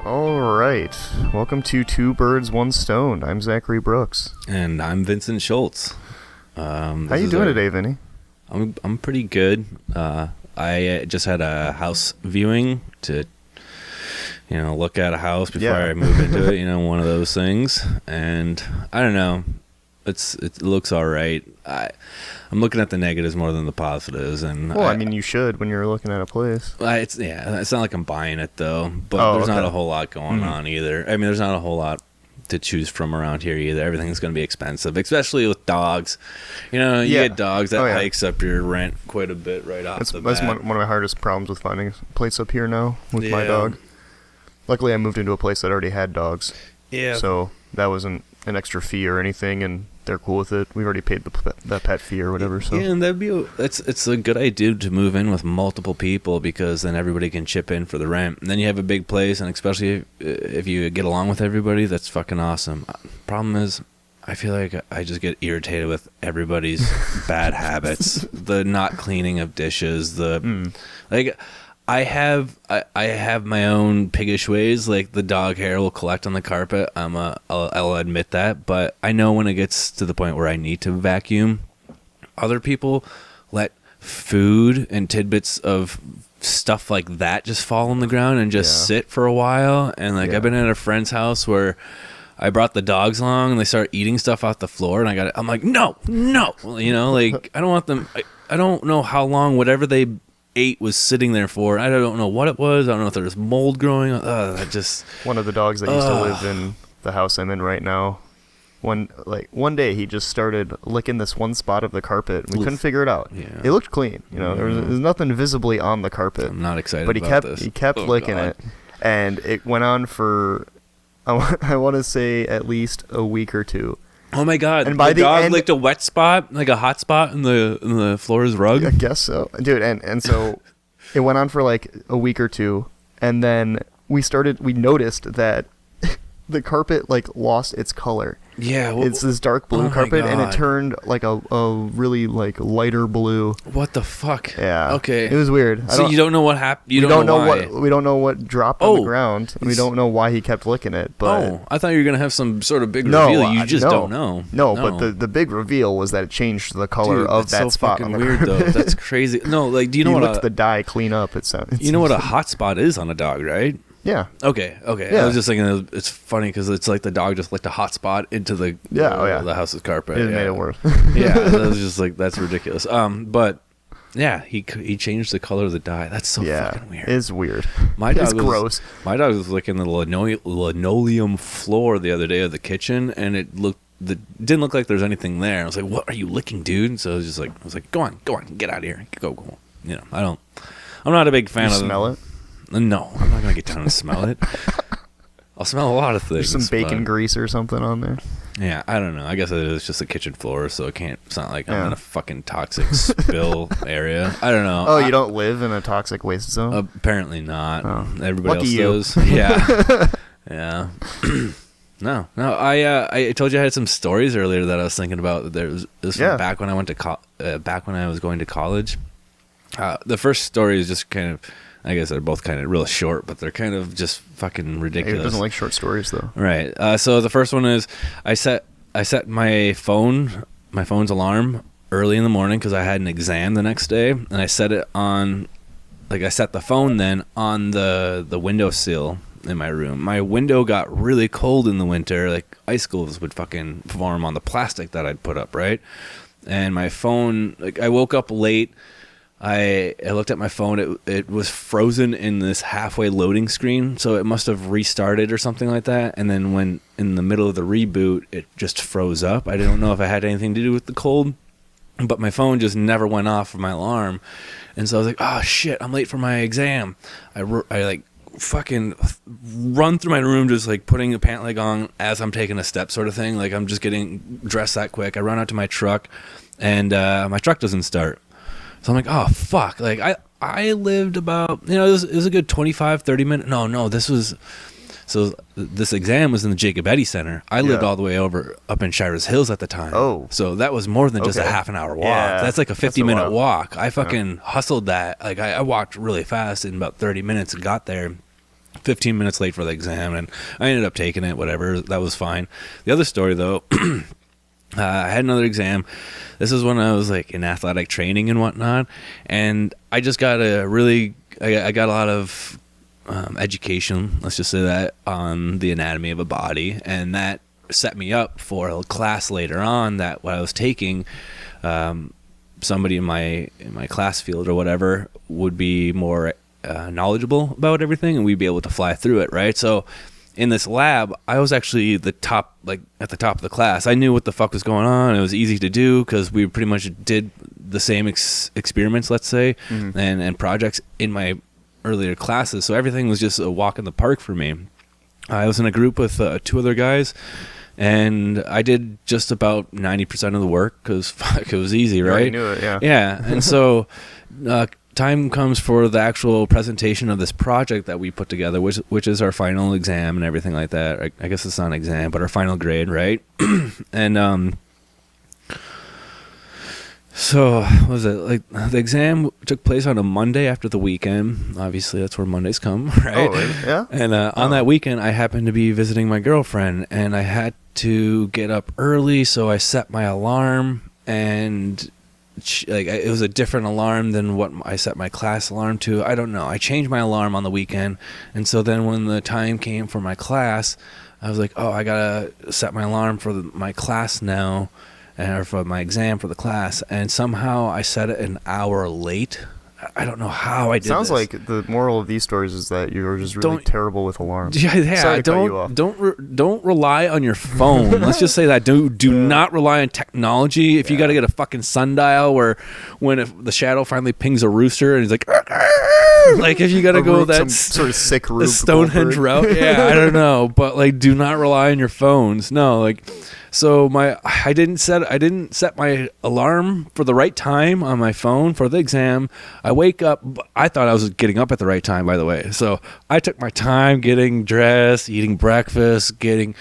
All right. Welcome to Two Birds, One Stone. I'm Zachary Brooks. And I'm Vincent Schultz. How you doing today, Vinny? I'm pretty good. I just had a house viewing to, look at a house before I move into it. One of those things. And I don't know. It looks all right. I'm looking at the negatives more than the positives, and you should when you're looking at a place. It's not like I'm buying it though, but there's not a whole lot going on either. I mean, there's not a whole lot to choose from around here either. Everything's going to be expensive, especially with dogs. You get dogs that hikes up your rent quite a bit right off the bat. That's one of my hardest problems with finding a place up here now with my dog. Luckily, I moved into a place that already had dogs. Yeah. So that wasn't an extra fee or anything, and they're cool with it. We've already paid the pet fee or whatever. So yeah, and it's a good idea to move in with multiple people because then everybody can chip in for the rent. And then you have a big place, and especially if you get along with everybody, that's fucking awesome. Problem is, I feel like I just get irritated with everybody's bad habits. The not cleaning of dishes, I have my own piggish ways. Like the dog hair will collect on the carpet. I'll admit that, but I know when it gets to the point where I need to vacuum. Other people let food and tidbits of stuff like that just fall on the ground and just sit for a while. And I've been at a friend's house where I brought the dogs along and they start eating stuff off the floor, and I'm like, no, I don't want them. I don't know how long whatever they ate was sitting there for. I don't know what it was. I don't know if there was mold growing. One of the dogs that used to live in the house I'm in right now. One day he just started licking this one spot of the carpet. We couldn't figure it out. Yeah. It looked clean. There was nothing visibly on the carpet. I'm not excited but about this. He kept licking it, and it went on for I want to say at least a week or two. Oh my god! And by the dog licked a wet spot, like a hot spot in the floor's rug. I guess so, dude. And so it went on for like a week or two, and then we noticed that the carpet lost its color. Yeah, it's this dark blue carpet, and it turned like a really lighter blue. What the fuck? Yeah. Okay. It was weird. So you don't know what happened. We don't know what dropped on the ground. We don't know why he kept licking it. But I thought you were gonna have some sort of big reveal. You just don't know. No, but the big reveal was that it changed the color of that spot on the weird carpet. Though. That's crazy. No, do you know what the dye clean up? It sounds. You know what a hot spot is on a dog, right? Yeah. Okay. Yeah. I was just thinking it's funny because it's like the dog just licked a hot spot into the house's carpet. It made it worse. Yeah, that was just that's ridiculous. But yeah, he changed the color of the dye. That's so fucking weird. It's weird. It's gross. My dog was licking the linoleum floor the other day of the kitchen, and it didn't look like there was anything there. I was like, "What are you licking, dude?" So I was like, "Go on, get out of here, go." I'm not a big fan of smell it. No, I'm not gonna get down and smell it. I'll smell a lot of things. There's some bacon grease or something on there. Yeah, I don't know. I guess it's just a kitchen floor, so it's not like I'm in a fucking toxic spill area. I don't know. Oh, you don't live in a toxic waste zone? Apparently not. Oh. Everybody else does. Yeah. Yeah. No. I told you I had some stories earlier that I was thinking about. This was from back when I went to back when I was going to college. The first story is just kind of, I guess they're both kind of real short, but they're kind of just fucking ridiculous. He doesn't like short stories, though. Right. So the first one is I set my phone's alarm early in the morning because I had an exam the next day, and I set it on, I set the phone then on the windowsill in my room. My window got really cold in the winter. Icicles would fucking form on the plastic that I'd put up, right? And my phone, I woke up late. I looked at my phone. It was frozen in this halfway loading screen, so it must have restarted or something like that. And then when in the middle of the reboot, it just froze up. I didn't know if it had anything to do with the cold, but my phone just never went off for my alarm. And so I was like, oh shit, I'm late for my exam. I fucking run through my room just putting a pant leg on as I'm taking a step sort of thing. I'm just getting dressed that quick. I run out to my truck, and my truck doesn't start. So I'm like, oh, fuck. I lived about, it was a good 25, 30 minutes. No, this exam was in the Jacob Eddy Center. I lived all the way up in Shira's Hills at the time. Oh. So that was more than just a half an hour walk. Yeah, that's like a 50-minute walk. I fucking hustled that. I walked really fast in about 30 minutes and got there. 15 minutes late for the exam, and I ended up taking it, whatever. That was fine. The other story, though, I had another exam. This is when I was like in athletic training and whatnot, and I just got I got a lot of education, let's just say that, on the anatomy of a body, and that set me up for a class later on that what I was taking, somebody in my class field or whatever would be more knowledgeable about everything, and we'd be able to fly through it, right? So in this lab, I was actually at the top of the class. I knew what the fuck was going on. It was easy to do because we pretty much did the same experiments, let's say, and projects in my earlier classes. So everything was just a walk in the park for me. I was in a group with 2 other guys, and I did just about 90% of the work because fuck, it was easy, right? You already knew it, yeah. Yeah, and so time comes for the actual presentation of this project that we put together, which is our final exam and everything like that. I guess it's not an exam, but our final grade, right? And so what was it, like the exam took place on a Monday after the weekend. Obviously, that's where Mondays come, right? Oh, really? Yeah. And on that weekend, I happened to be visiting my girlfriend, and I had to get up early, so I set my alarm, and it was a different alarm than what I set my class alarm to. I don't know. I changed my alarm on the weekend, and so then when the time came for my class, I was like, oh, I gotta set my alarm for my class now, or for my exam for the class, and somehow I set it an hour late. I don't know how I did Sounds this. like the moral of these stories is that you're just really terrible with alarms. Yeah, Sorry to cut you off. don't rely on your phone. Let's just say that. Do not rely on technology. If you got to get a fucking sundial where if the shadow finally pings a rooster and he's like, like if you got to go that some sort of sick Rube Stonehenge route, yeah, I don't know, but like do not rely on your phones. No, like. So I didn't set my alarm for the right time on my phone for the exam. I wake up. I thought I was getting up at the right time, by the way. So I took my time getting dressed, eating breakfast, getting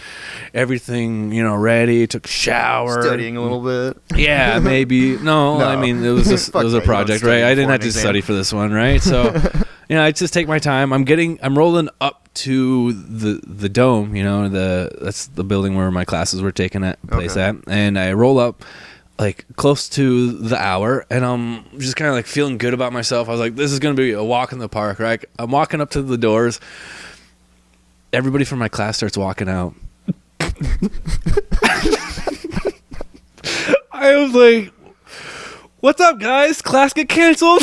everything ready. Took a shower, studying a little bit. Yeah, maybe. No, I mean it was just it was a project, right? I didn't have to study for this one, right? So I just take my time. I'm rolling up to the dome, that's the building where my classes were taking place at, and I roll up like close to the hour, and I'm just kind of like feeling good about myself. I was like, this is gonna be a walk in the park, right? I'm walking up to the doors. Everybody from my class starts walking out. I was like, what's up, guys? Class get canceled?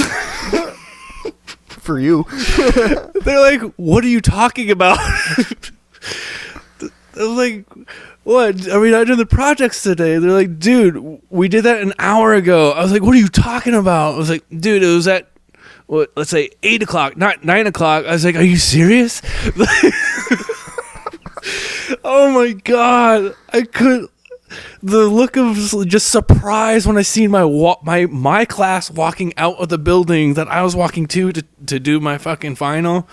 For you. They're like, what are you talking about? I was like, what? Are we not doing the projects today? They're like, dude, we did that an hour ago. I was like, what are you talking about? I was like, dude, it was at, let's say 8 o'clock, not 9 o'clock. I was like, are you serious? Oh my God. The look of just surprise when I seen my class walking out of the building that I was walking to do my fucking final,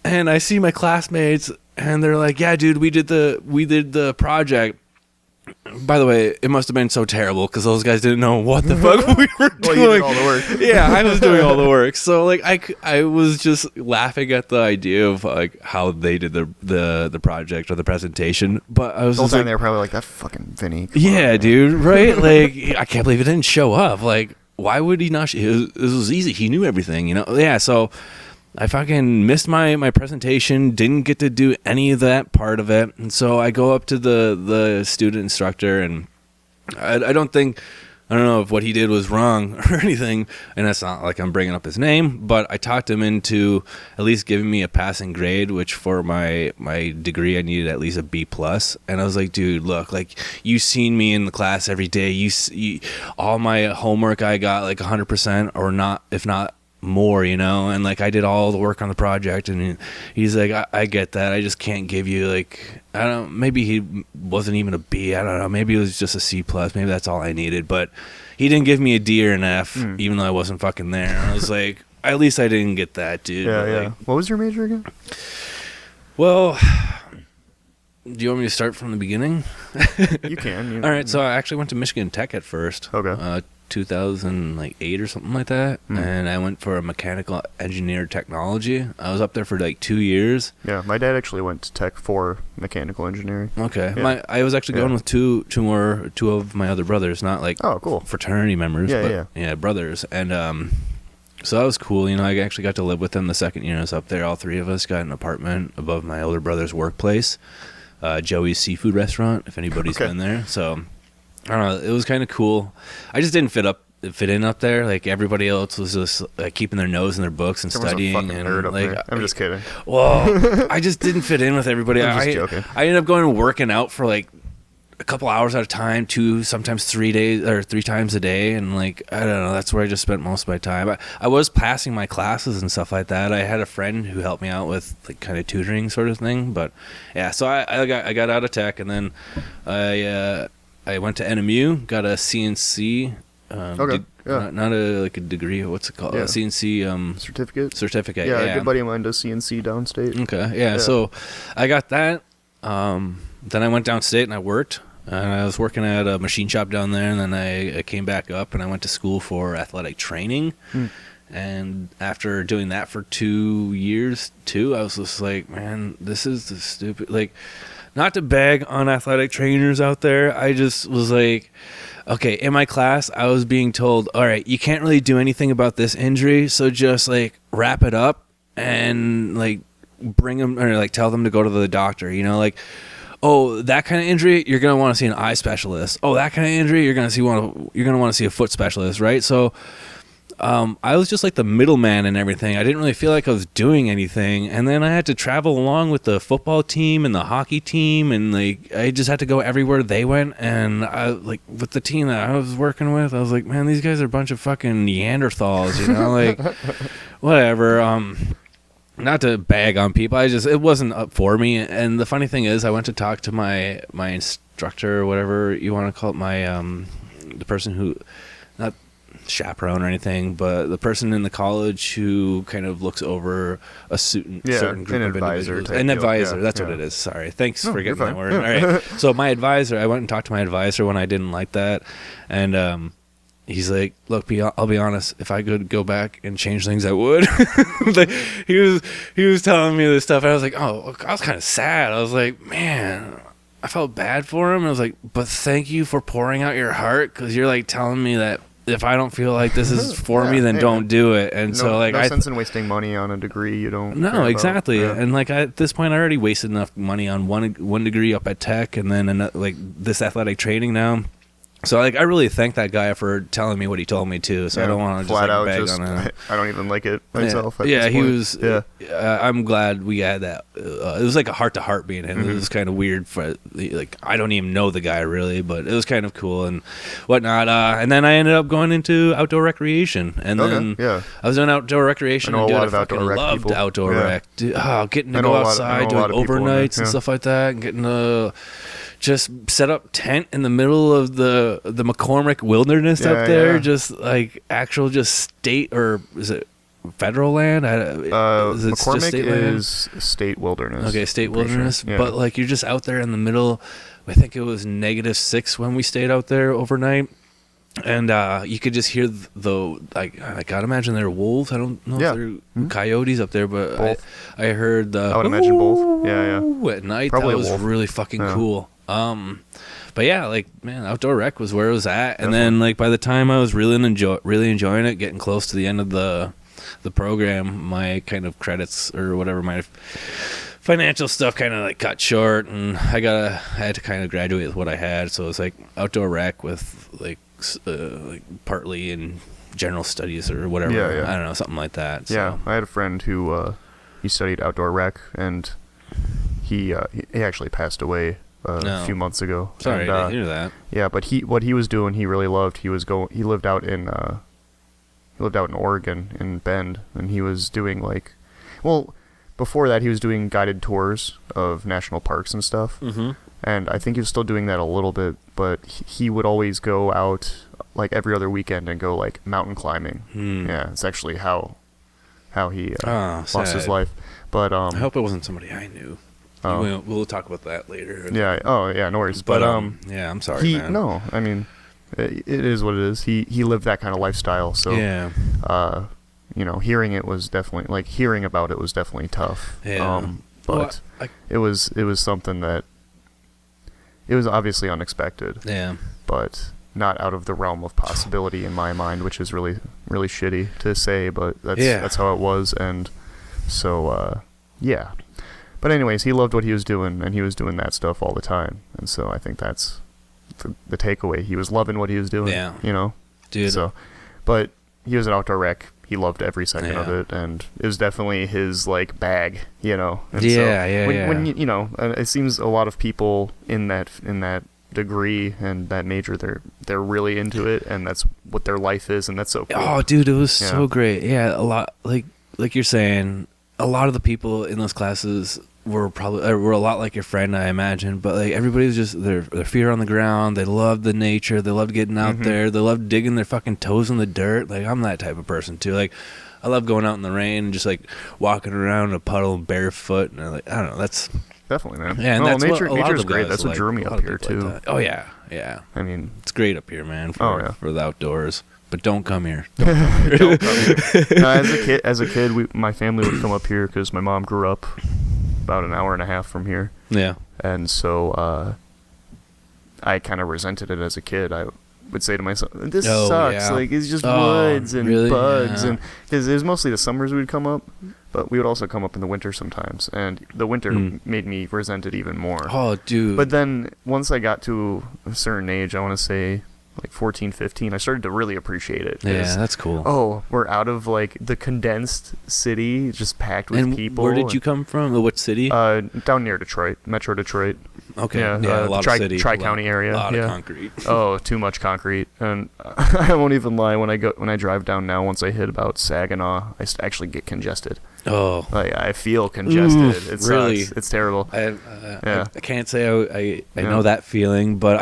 and I see my classmates, and they're like, "Yeah, dude, we did the project." By the way, it must have been so terrible because those guys didn't know what the fuck we were doing. Well, you did all the work. Yeah, I was doing all the work. So like I was just laughing at the idea of like how they did the project or the presentation. But I was the whole just time like, they were probably like, that fucking Vinny. Yeah, dude, right? Like I can't believe it didn't show up. Like why would he not? It was easy. He knew everything, Yeah, so I fucking missed my presentation, didn't get to do any of that part of it. And so I go up to the student instructor, and I don't know if what he did was wrong or anything, and that's not like I'm bringing up his name, but I talked him into at least giving me a passing grade, which for my degree I needed at least a B+. And I was like, dude, look, like you seen me in the class every day. You all my homework I got like 100% or not, if not more, and like I did all the work on the project, and he's like, I get that, I just can't give you like, I don't, maybe he wasn't even a B, I don't know, maybe it was just a C+, maybe that's all I needed, but he didn't give me a D or an F, even though I wasn't fucking there. And I was like, at least I didn't get that, dude. Yeah, but yeah. Like, what was your major again? Well, do you want me to start from the beginning? You can. All right, so I actually went to Michigan Tech at first. Okay. 2008 or something like that, and I went for a mechanical engineer technology. I was up there for like 2 years. Yeah, my dad actually went to tech for mechanical engineering. Okay, I was actually going with two of my other brothers, not like cool fraternity members, but brothers, and so that was cool. I actually got to live with them the second year I was up there. All three of us got an apartment above my older brother's workplace, Joey's Seafood Restaurant, if anybody's been there. So I don't know, it was kind of cool. I just didn't fit in up there. Like everybody else was just keeping their nose in their books and studying. A fucking nerd up there. I'm just kidding. Well, I just didn't fit in with everybody. I'm just joking. I ended up going and working out for like a couple hours at a time, 2, sometimes 3 days or 3 times a day, and like I don't know, that's where I just spent most of my time. I was passing my classes and stuff like that. I had a friend who helped me out with like kind of tutoring sort of thing, but yeah. So I got out of tech, and then I went to NMU, got a CNC. Not a degree. What's it called? Yeah. A CNC certificate. Yeah, a good buddy of mine does CNC downstate. Okay, yeah. So I got that. Then I went downstate and I worked. I was working at a machine shop down there, and then I came back up and I went to school for athletic training. And after doing that for 2 years too, I was just like, man, this is the stupid, like, not to bag on athletic trainers out there. I just was like, okay, in my class, I was being told, all right, you can't really do anything about this injury, so just like wrap it up and like bring them, or like tell them to go to the doctor, like, oh, that kind of injury, you're going to want to see an eye specialist. Oh, that kind of injury, you're going to want to see a foot specialist, right? So I was just like the middleman and everything. I didn't really feel like I was doing anything. And then I had to travel along with the football team and the hockey team, and like I just had to go everywhere they went. And I like with the team that I was working with, I was like, man, these guys are a bunch of fucking Neanderthals, like whatever. Not to bag on people, it wasn't up for me. And the funny thing is, I went to talk to my instructor, or whatever you want to call it, the person who, not chaperone or anything, but the person in the college who kind of looks over a certain group of individuals. An advisor, that's what it is. Sorry. Thanks for getting that word. All right. So my advisor, I went and talked to my advisor when I didn't like that. And he's like, look, I'll be honest, if I could go back and change things, I would. Like, he was telling me this stuff, and I was like, oh, I was kind of sad. I was like, man, I felt bad for him. I was like, but thank you for pouring out your heart, because you're like telling me that if I don't feel like this is for me, then don't do it. And so like, no sense in wasting money on a degree you don't. No, exactly. And like at this point, I already wasted enough money on one degree up at tech, and then like this athletic training now. So like I really thank that guy for telling me what he told me too. So I don't want to just like beg on him. I don't even like it myself. Yeah, he was. Yeah, I'm glad we had that. It was like a heart to heart being him. It was kind of weird for like I don't even know the guy really, but it was kind of cool and whatnot. And then I ended up going into outdoor recreation, and then I was doing outdoor recreation. I know and a lot of outdoor rec loved people. Outdoor rec. Getting to go outside, doing overnights and stuff like that, and getting to just set up tent in the middle of the McCormick wilderness up there, just like actual just state, or is it federal land? McCormick is state wilderness. Okay, state wilderness. Sure. But like you're just out there in the middle. I think it was -6 when we stayed out there overnight. And you could just hear I gotta imagine they're wolves. I don't know if they're coyotes up there, but I heard the. I would imagine both. Yeah. At night, probably that was really fucking cool. But yeah, like man, outdoor rec was where it was at, and then like by the time I was really enjoying it, getting close to the end of the program, my kind of credits or whatever, my financial stuff kind of like cut short, and I had to kind of graduate with what I had, so it was like outdoor rec with like partly in general studies or whatever. I don't know, something like that. So. Yeah, I had a friend who he studied outdoor rec, and he actually passed away a few months ago. Sorry to hear that. Yeah, but what he was doing, he really loved. He lived out in Oregon in Bend, and he was doing before that he was doing guided tours of national parks and stuff. And I think he was still doing that a little bit, but he would always go out like every other weekend and go like mountain climbing. Yeah, it's actually how he lost his life. But I hope it wasn't somebody I knew. We'll talk about that later. Yeah. Oh, yeah. No worries. But yeah, I'm sorry, man. No, I mean, it is what it is. He lived that kind of lifestyle, so yeah. Hearing it was definitely like hearing about it was definitely tough. Yeah. But it was something that it was obviously unexpected. Yeah. But not out of the realm of possibility in my mind, which is really, really shitty to say, but that's how it was. And so, yeah. But anyways, he loved what he was doing, and he was doing that stuff all the time. And so I think that's the takeaway. He was loving what he was doing. Yeah. Dude. So, but he was an outdoor rec. He loved every second of it, and it was definitely his like bag, And when it seems a lot of people in that degree and that major, they're really into it, and that's what their life is, and that's so cool. Oh, dude, it was so great. Yeah, a lot like you're saying, a lot of the people in those classes were a lot like your friend, I imagine, but like everybody was just their feet are on the ground. They loved the nature. They loved getting out there. They loved digging their fucking toes in the dirt. Like I'm that type of person too. Like I love going out in the rain and just like walking around in a puddle barefoot, and I don't know. That's definitely, man. Yeah, and that's nature's great. That's what drew me up here too. Like oh yeah. I mean, it's great up here, man. For the outdoors. But don't come here. Don't come here. No, as a kid, my family would come up here because my mom grew up about an hour and a half from here. Yeah. And so I kind of resented it as a kid. I would say to myself, "This sucks. Yeah. Like it's just woods and bugs." Yeah. And because it was mostly the summers we would come up, but we would also come up in the winter sometimes. And the winter made me resent it even more. Oh, dude. But then once I got to a certain age, I want to say like 14, 15, I started to really appreciate it. Yeah, that's cool. Oh, we're out of like the condensed city, just packed with people. Where did you come from? What city? Down near Detroit, Metro Detroit. Okay, yeah, a lot of city, Tri-County area. A lot of concrete. Oh, too much concrete. And I won't even lie, when I drive down now, once I hit about Saginaw, I actually get congested. Oh, like I feel congested. It really sucks. It's terrible. I can't say I know that feeling, but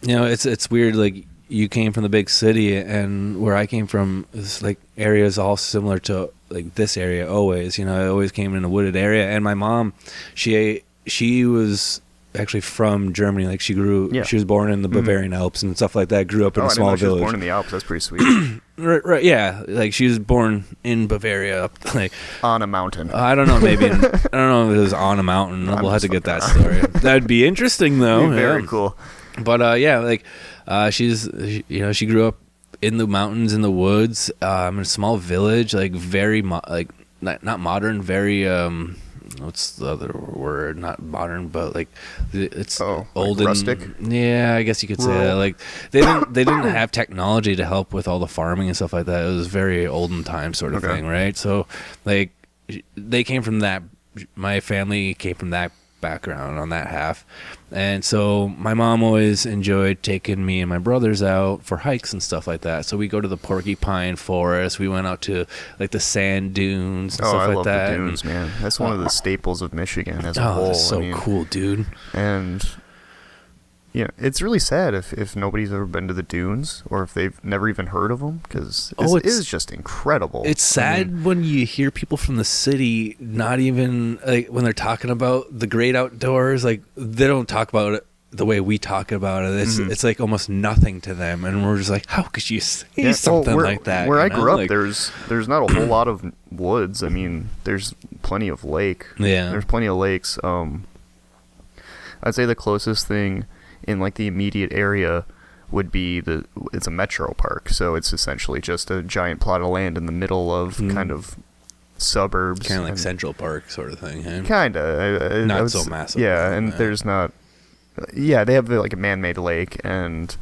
it's weird. Like you came from the big city, and where I came from is like areas all similar to like this area. Always, I always came in a wooded area. And my mom, she was actually from Germany. Like she was born in the Bavarian Alps and stuff like that. Grew up in a small village. She was born in the Alps. That's pretty sweet. Right, yeah. Like she was born in Bavaria, like on a mountain. I don't know. Maybe I don't know if it was on a mountain. We'll have to get that story. That'd be interesting, though. Very cool. But she grew up in the mountains, in the woods, in a small village, like very not modern, very what's the other word? Not modern, but like it's old like and rustic. Yeah, I guess you could say that. Like they didn't have technology to help with all the farming and stuff like that. It was very olden time sort of thing, right? So like they came from that. My family came from that background on that half, and so my mom always enjoyed taking me and my brothers out for hikes and stuff like that. So we go to the Porcupine Forest, we went out to like the sand dunes and stuff like that. I love the dunes, man. That's one of the staples of Michigan as a whole. That's so cool, dude. And it's really sad if nobody's ever been to the dunes, or if they've never even heard of them, because it is just incredible. It's sad when you hear people from the city not even like when they're talking about the great outdoors, like they don't talk about it the way we talk about it. It's like almost nothing to them, and we're just like, how could you say something like that? Where I grew up, there's not a whole lot of woods. I mean, there's plenty of lake. Yeah, there's plenty of lakes. I'd say the closest thing in like the immediate area would be it's a metro park, so it's essentially just a giant plot of land in the middle of kind of suburbs, kind of like Central Park sort of thing. Kinda, not so massive. Yeah, and there's not. Yeah, they have like a man-made lake and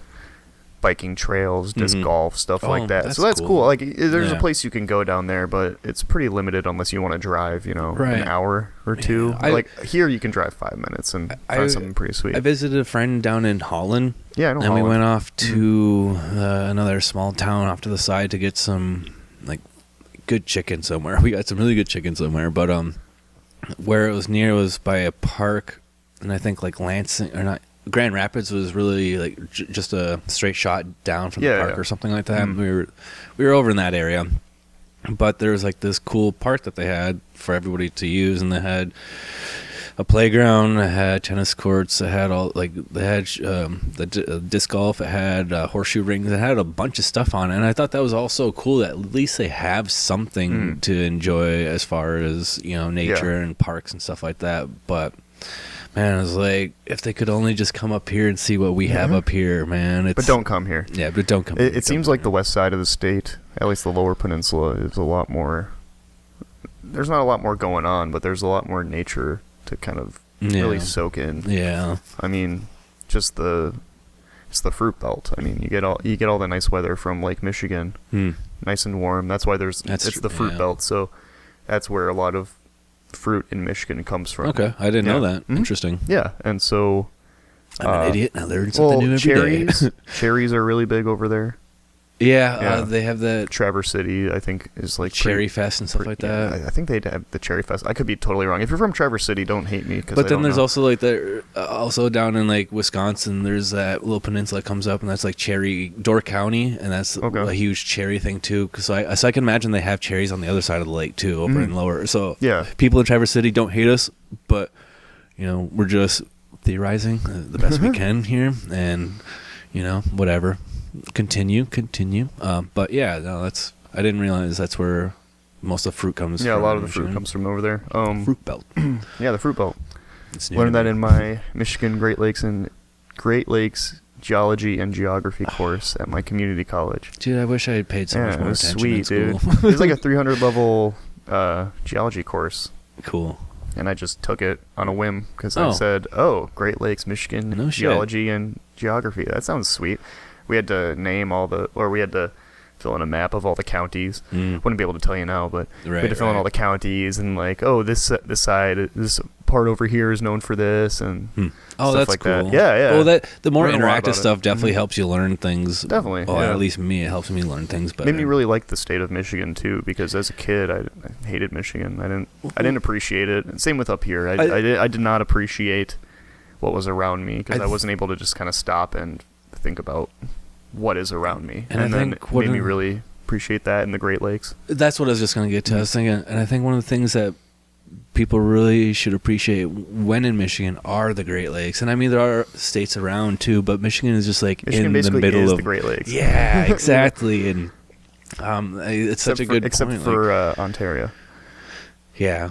biking trails, disc golf, stuff like that. So that's cool. Like there's a place you can go down there, but it's pretty limited unless you want to drive, an hour or two. Like here you can drive 5 minutes and find something pretty sweet. I visited a friend down in Holland. Yeah, I know Holland. We went off to another small town off to the side to get some like good chicken somewhere. We got some really good chicken somewhere, but where it was near was by a park, and I think like Lansing or not. Grand Rapids was really like just a straight shot down from the park or something like that. We were over in that area, but there was like this cool park that they had for everybody to use, and they had a playground. It had tennis courts. It had all the disc golf. It had horseshoe rings. It had a bunch of stuff on it, and I thought that was also cool. That at least they have something to enjoy as far as nature and parks and stuff like that. But man, I was like, if they could only just come up here and see what we have up here, man. But don't come here. Yeah, but don't come. It seems like the west side of the state, at least the lower peninsula, is a lot more. There's not a lot more going on, but there's a lot more nature to kind of really soak in. Yeah. I mean, it's the fruit belt. I mean, you get all the nice weather from Lake Michigan, nice and warm. That's why it's the fruit belt. So that's where a lot of fruit in Michigan comes from. Okay, I didn't know that. Mm-hmm. Interesting. Yeah, and so I'm an idiot. I learned something new every day. Cherries are really big over there. Yeah, they have that. Traverse City, I think, is like Cherry Fest and stuff like that. I think they have the Cherry Fest. I could be totally wrong. If you're from Traverse City, don't hate me. But then there's also like also down in like Wisconsin, there's that little peninsula that comes up, and that's like Door County, and that's a huge cherry thing too. So I can imagine they have cherries on the other side of the lake too, over in lower. So people in Traverse City don't hate us, but we're just theorizing the best we can here, and whatever. Continue. But yeah, no, I didn't realize that's where most of the fruit comes from. Yeah, a lot of the fruit comes from over there. Fruit belt. Yeah, the fruit belt. Learned that in my Michigan Great Lakes Geology and Geography course at my community college. Dude, I wish I had paid so much more attention. Sweet, dude. It was like a 300 level geology course. Cool. And I just took it on a whim because I said, Great Lakes, Michigan, Geology and Geography. That sounds sweet. We had to we had to fill in a map of all the counties. Wouldn't be able to tell you now, but we had to fill in all the counties and like, this side, this part over here is known for this and stuff that's like cool. that. Yeah. Well, the more interactive stuff definitely helps you learn things. Definitely. Well, at least me, it helps me learn things better. Made me really like the state of Michigan too, because as a kid, I hated Michigan. I didn't appreciate it. And same with up here. I did not appreciate what was around me because I wasn't able to just kind of stop and think about what is around me, and then it made me really appreciate that in the Great Lakes. That's what I was just going to get to. I was thinking, and I think one of the things that people really should appreciate when in Michigan are the Great Lakes. And I mean, there are states around too, but Michigan is just like Michigan in the middle of the Great Lakes. Yeah, exactly. And it's such a good except point. For Ontario. Yeah.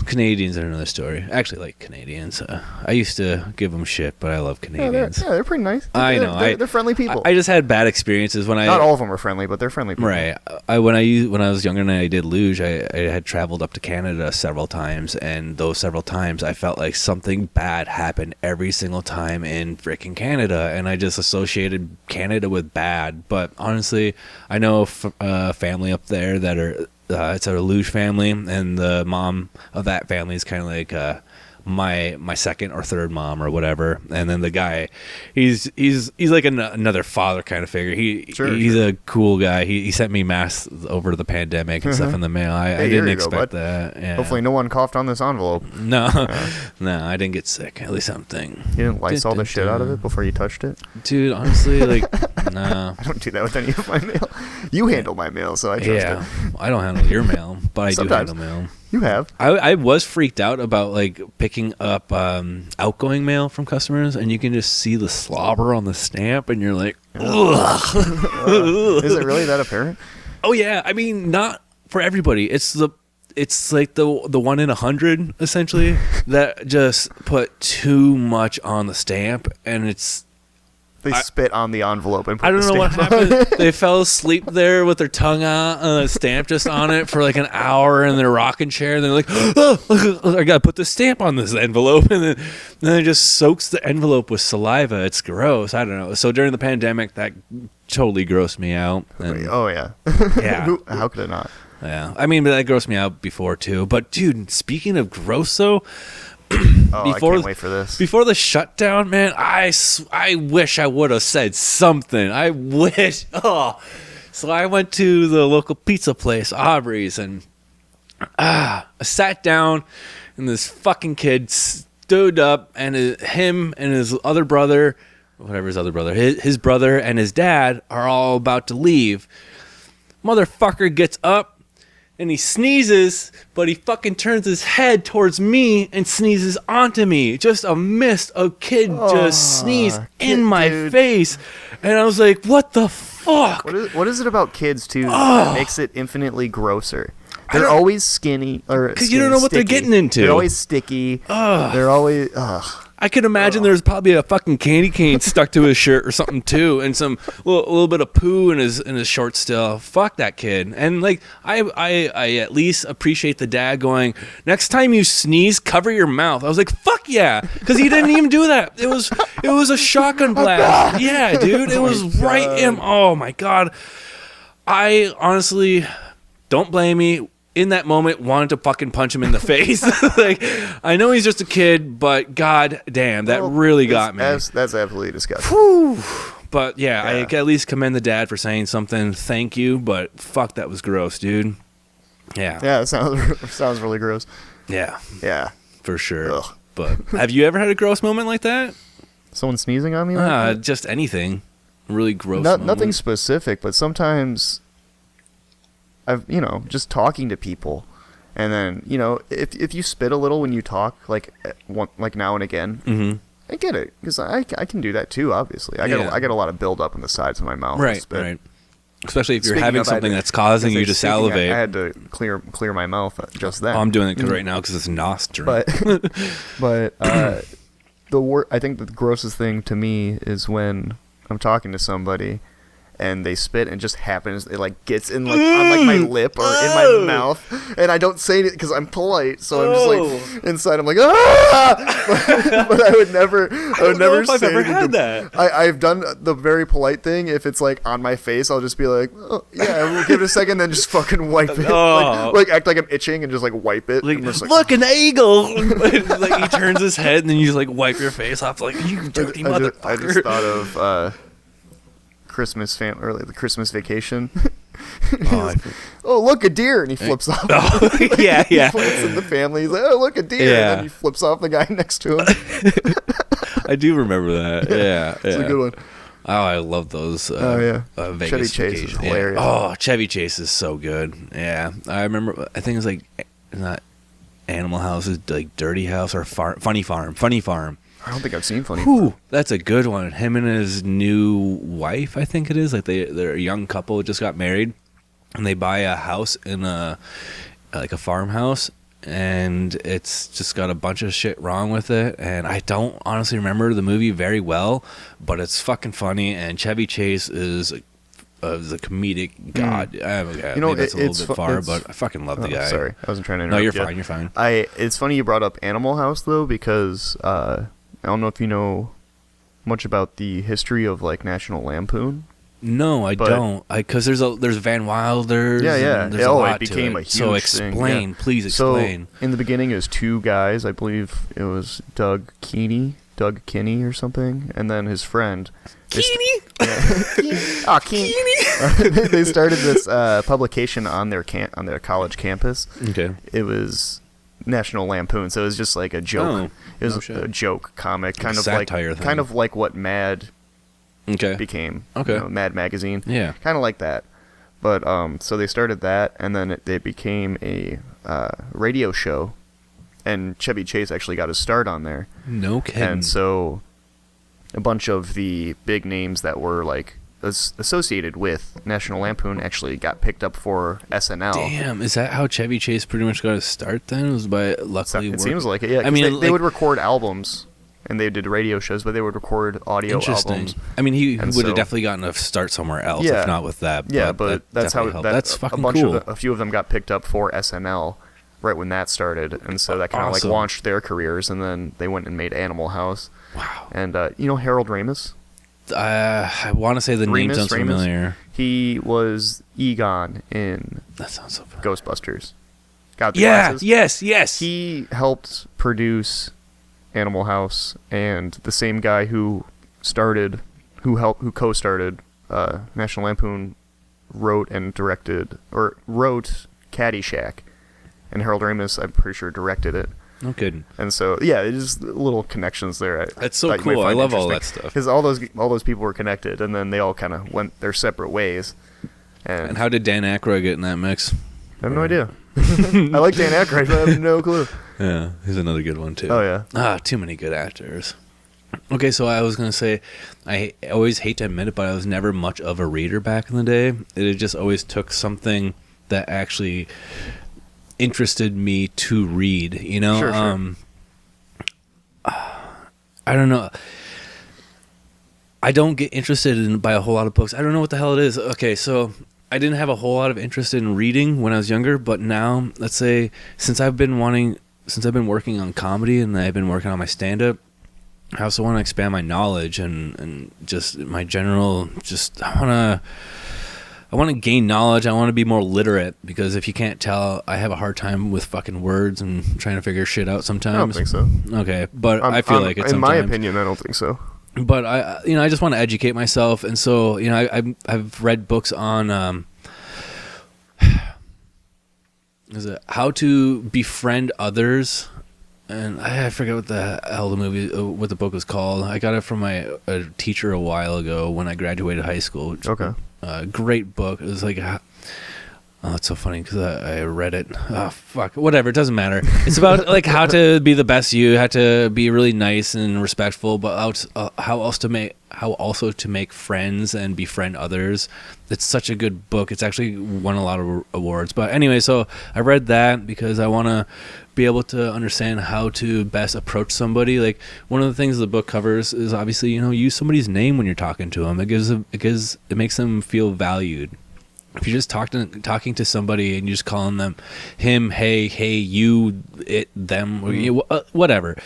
Canadians are another story. I actually like Canadians. I used to give them shit, but I love Canadians. They're pretty nice. I know. They're friendly people. I just had bad experiences when Not all of them are friendly, but they're friendly people. Right. When I was younger and I did luge, I had traveled up to Canada several times, and those several times I felt like something bad happened every single time in freaking Canada, and I just associated Canada with bad. But honestly, I know a family up there that are. It's a luge family, and the mom of that family is kind of like my second or third mom or whatever. And then the guy, he's like another father kind of figure. He's a cool guy. He sent me masks over the pandemic and stuff in the mail. I didn't expect that. Yeah. Hopefully no one coughed on this envelope. No, no, I didn't get sick. At least I don't think. You didn't Lysol the shit out of it before you touched it? Dude, honestly, no. I don't do that with any of my mail. You handle my mail, so I trust it. I don't handle your mail, but I do handle mail. You have. I was freaked out about like picking up outgoing mail from customers, and you can just see the slobber on the stamp, and you're like, ugh. Is it really that apparent? Oh yeah, I mean, not for everybody. It's like the 1 in 100 essentially that just put too much on the stamp, and it's. They spit on the envelope and put I don't the know what stamp happened. They fell asleep there with their tongue out and a stamp just on it for like an hour in their rocking chair. And they're like, oh, I got to put the stamp on this envelope. And then it just soaks the envelope with saliva. It's gross. I don't know. So during the pandemic, that totally grossed me out. And, oh, yeah. Yeah. How could it not? Yeah. I mean, but that grossed me out before, too. But, dude, speaking of gross, though, I can't wait for this. Before the shutdown, man, I wish I would have said something. I wish. Oh, so I went to the local pizza place, Aubrey's, and I sat down, and this fucking kid stood up, and him and his other brother, whatever his other brother, his brother and his dad are all about to leave. Motherfucker gets up and he sneezes, but he fucking turns his head towards me and sneezes onto me. Just a mist. A kid just sneezed in my face. And I was like, what the fuck? What is it about kids, too, that makes it infinitely grosser? They're always skinny. Because you don't know what they're getting into. They're always sticky. They're always... I can imagine there's probably a fucking candy cane stuck to his shirt or something too, and some little bit of poo in his shorts still. Fuck that kid. And like I at least appreciate the dad going, next time you sneeze, cover your mouth. I was like, fuck yeah, because he didn't even do that. It was a shotgun blast. Yeah, dude, it was right in. Oh my god. I honestly don't blame me. In that moment, wanted to fucking punch him in the face. Like, I know he's just a kid, but god damn, that really got me. That's absolutely disgusting. Whew. But yeah, I can at least commend the dad for saying something. Thank you, but fuck, that was gross, dude. Yeah. Yeah, it sounds really gross. Yeah. Yeah. For sure. Ugh. But have you ever had a gross moment like that? Someone sneezing on me? Like that? Just anything. Really gross moment. Nothing specific, but sometimes... I've just talking to people, and then if you spit a little when you talk, like now and again, I get it, because I can do that too. Obviously, I get a lot of buildup on the sides of my mouth. Right. Especially if you're having something that's causing you to salivate. I had to clear my mouth just then. I'm doing it right now because it's nostrum. But I think the grossest thing to me is when I'm talking to somebody and they spit and it just happens, it like gets in like on like my lip or in my mouth, and I don't say it because I'm polite, so I'm just like inside I'm like but I would never know if I've ever had that. I've done the very polite thing. If it's like on my face, I'll just be like, oh, yeah, we'll give it a second, then just fucking wipe it. Like act like I'm itching and just like wipe it. Like, look, an eagle. Like he turns his head and then you just like wipe your face off like, you dirty motherfucker. I just thought of the Christmas Vacation. Look, a deer, and he flips off. Yeah. He points at the family. He's like, oh, look, a deer, and then he flips off the guy next to him. I do remember that. Yeah, it's a good one. Oh, I love those. Vegas Chevy Chase is hilarious. Oh, Chevy Chase is so good. Yeah, I remember. I think it was like not Animal House, like Dirty House or Funny Farm. I don't think I've seen Funny Farm. That's a good one. Him and his new wife, I think it is. Like they're a young couple, just got married, and they buy a house in a farmhouse, and it's just got a bunch of shit wrong with it. And I don't honestly remember the movie very well, but it's fucking funny. And Chevy Chase is a comedic god. Maybe that's a little bit far, but I fucking love the guy. Sorry, I wasn't trying to interrupt. No, you're fine. It's funny you brought up Animal House though, because I don't know if you know much about the history of like National Lampoon. No, I don't. Because there's Van Wilder. Yeah. There's a lot it became a huge so explain, thing. Yeah. Please explain. So in the beginning, it was two guys. I believe it was Doug Kinney or something, and then his friend. Kinney. Kinney. They started this publication on their college campus. Okay. It was National Lampoon, so it was just like a joke. It was a joke comic, kind of like what Mad became. Okay. Mad Magazine. Yeah. Kind of like that. But so they started that, and then they became a radio show, and Chevy Chase actually got his start on there. No kidding. And so a bunch of the big names that were like associated with National Lampoon actually got picked up for SNL. Damn, is that how Chevy Chase pretty much got his start then? It was by luckily It seems like it, yeah. I mean, they would record albums, and they did radio shows, but they would record audio albums. I mean, he would have definitely gotten a start somewhere else, if not with that. Yeah, but that's how that's fucking cool. A few of them got picked up for SNL right when that started, and so that kind of like launched their careers, and then they went and made Animal House. Wow. And Harold Ramis? I want to say the name sounds familiar. He was Egon in that sounds so familiar. Ghostbusters. Got the glasses. Yes. He helped produce Animal House, and the same guy who co-started National Lampoon wrote Caddyshack, and Harold Ramis, I'm pretty sure, directed it. No kidding. And so, yeah, it's just little connections there. That's so cool. I love all that stuff. Because all those people were connected, and then they all kind of went their separate ways. And how did Dan Aykroyd get in that mix? I have no idea. I like Dan Aykroyd, but I have no clue. Yeah, he's another good one too. Oh yeah. Too many good actors. Okay, so I was gonna say, I always hate to admit it, but I was never much of a reader back in the day. It just always took something that actually interested me to read. You know, sure. I don't know. I don't get interested by a whole lot of books. I don't know what the hell it is. Okay, so I didn't have a whole lot of interest in reading when I was younger, but now, let's say, since I've been working on comedy and I've been working on my stand-up, I also want to expand my knowledge and just my general, I want to gain knowledge. I want to be more literate, because if you can't tell, I have a hard time with fucking words and trying to figure shit out sometimes. I don't think so. Okay, but I feel like it's in sometimes. my opinion, I don't think so. But I just want to educate myself, and so I've read books on is it How to Befriend Others, and I forget what the hell what the book was called. I got it from a teacher a while ago when I graduated high school. Okay. Great book. It was like, oh, it's so funny because I read it. Oh, fuck. Whatever. It doesn't matter. It's about like how to be the best you, how to be really nice and respectful, but how also to make friends and befriend others. It's such a good book. It's actually won a lot of awards. But anyway, so I read that because I want to be able to understand how to best approach somebody. Like, one of the things the book covers is obviously, use somebody's name when you're talking to them. It makes them feel valued. If you're just talking to somebody and you're just calling them him, hey, you, it, them, or whatever,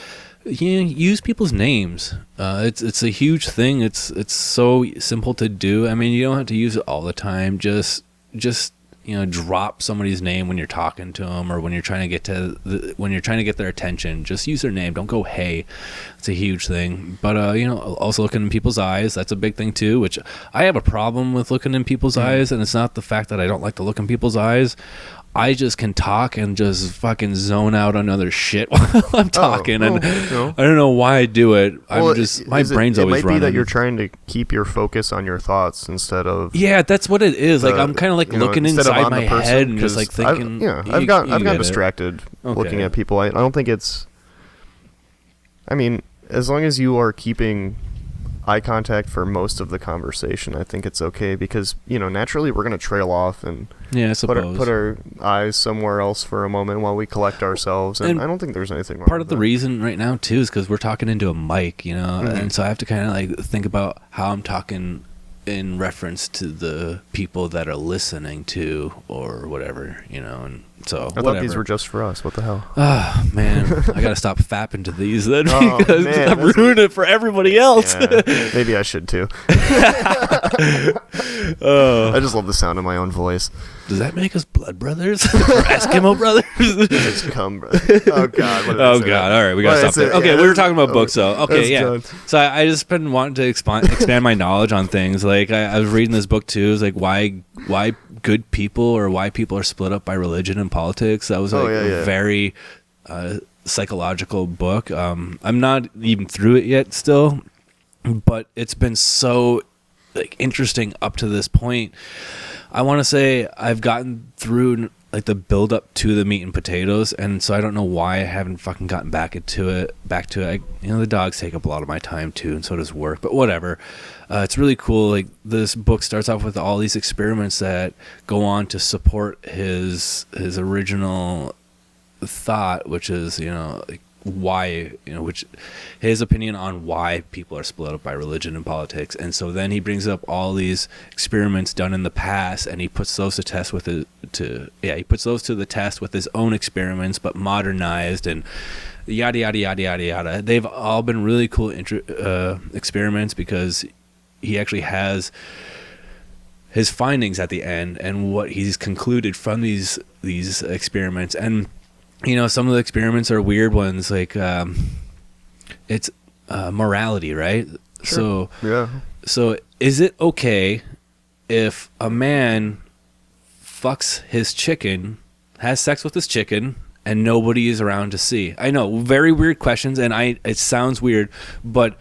use people's names. It's a huge thing. It's so simple to do. I mean, you don't have to use it all the time. Just drop somebody's name when you're talking to them, or when you're trying to get their attention. Just use their name. Don't go hey. It's a huge thing. But also looking in people's eyes, that's a big thing too, which I have a problem with looking in people's eyes. And it's not the fact that I don't like to look in people's eyes. I just can talk and just fucking zone out on other shit while I'm talking, I don't know why I do it. My brain's always running. It might be that you're trying to keep your focus on your thoughts instead of. Yeah, that's what it is. Like, I'm kind of like looking inside my head and just like thinking. I've got distracted looking at people. I don't think it's. I mean, as long as you are keeping eye contact for most of the conversation, I think it's okay, because naturally we're going to trail off and I suppose put our eyes somewhere else for a moment while we collect ourselves, and I don't think there's anything wrong. Part of the reason right now too is because we're talking into a mic, and so I have to kind of like think about how I'm talking in reference to the people that are listening to, or whatever, and so I thought these were just for us. What the hell? Oh man, I gotta stop fapping to these then, because I'm ruining it for everybody else. Yeah, maybe I should too. I just love the sound of my own voice. Does that make us blood brothers or Eskimo brothers? It's cum, brother. Oh god. Oh god. All right, we gotta stop there. Okay, we were talking about books though. Okay, yeah. Done. So I just been wanting to expand my knowledge on things. Like I was reading this book too. It's like why good people, or why people are split up by religion and politics. That was a very psychological book. I'm not even through it yet still, but it's been so interesting up to this point. I want to say I've gotten through the build up to the meat and potatoes, and so I don't know why I haven't fucking gotten back to it. The dogs take up a lot of my time too, and so does work, but whatever. It's really cool. Like, this book starts off with all these experiments that go on to support his original thought, which is why, which his opinion on why people are split up by religion and politics. And so then he brings up all these experiments done in the past, and he puts those to the test with his own experiments, but modernized, and yada yada yada yada yada. They've all been really cool experiments, because he actually has his findings at the end and what he's concluded from these experiments. And some of the experiments are weird ones, like it's morality, right? Sure. So is it okay if a man fucks his chicken, has sex with his chicken, and nobody is around to see? I know, very weird questions, and it sounds weird, but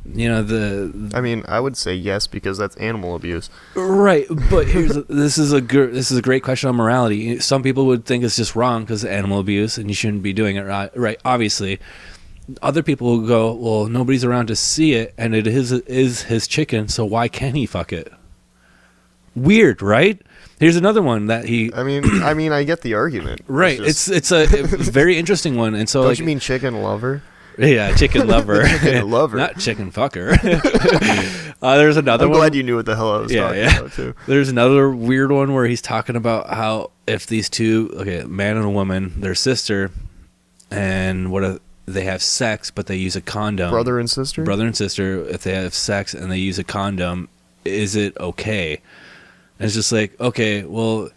I mean, I would say yes because that's animal abuse. Right, but this is a great question on morality. Some people would think it's just wrong because of animal abuse and you shouldn't be doing it right. Obviously, other people will go, well, nobody's around to see it, and it is his chicken, so why can't he fuck it? Weird, right? Here's another one that he. I mean, I get the argument. Right, it's a very interesting one, and so don't you mean chicken lover? Yeah, chicken lover. Chicken lover. Not chicken fucker. There's another one. I'm glad you knew what the hell I was talking about, too. There's another weird one where he's talking about how if these two, a man and a woman, they're sister, and they have sex, but they use a condom. Brother and sister? Brother and sister, if they have sex and they use a condom, is it okay? And it's just like, okay, well,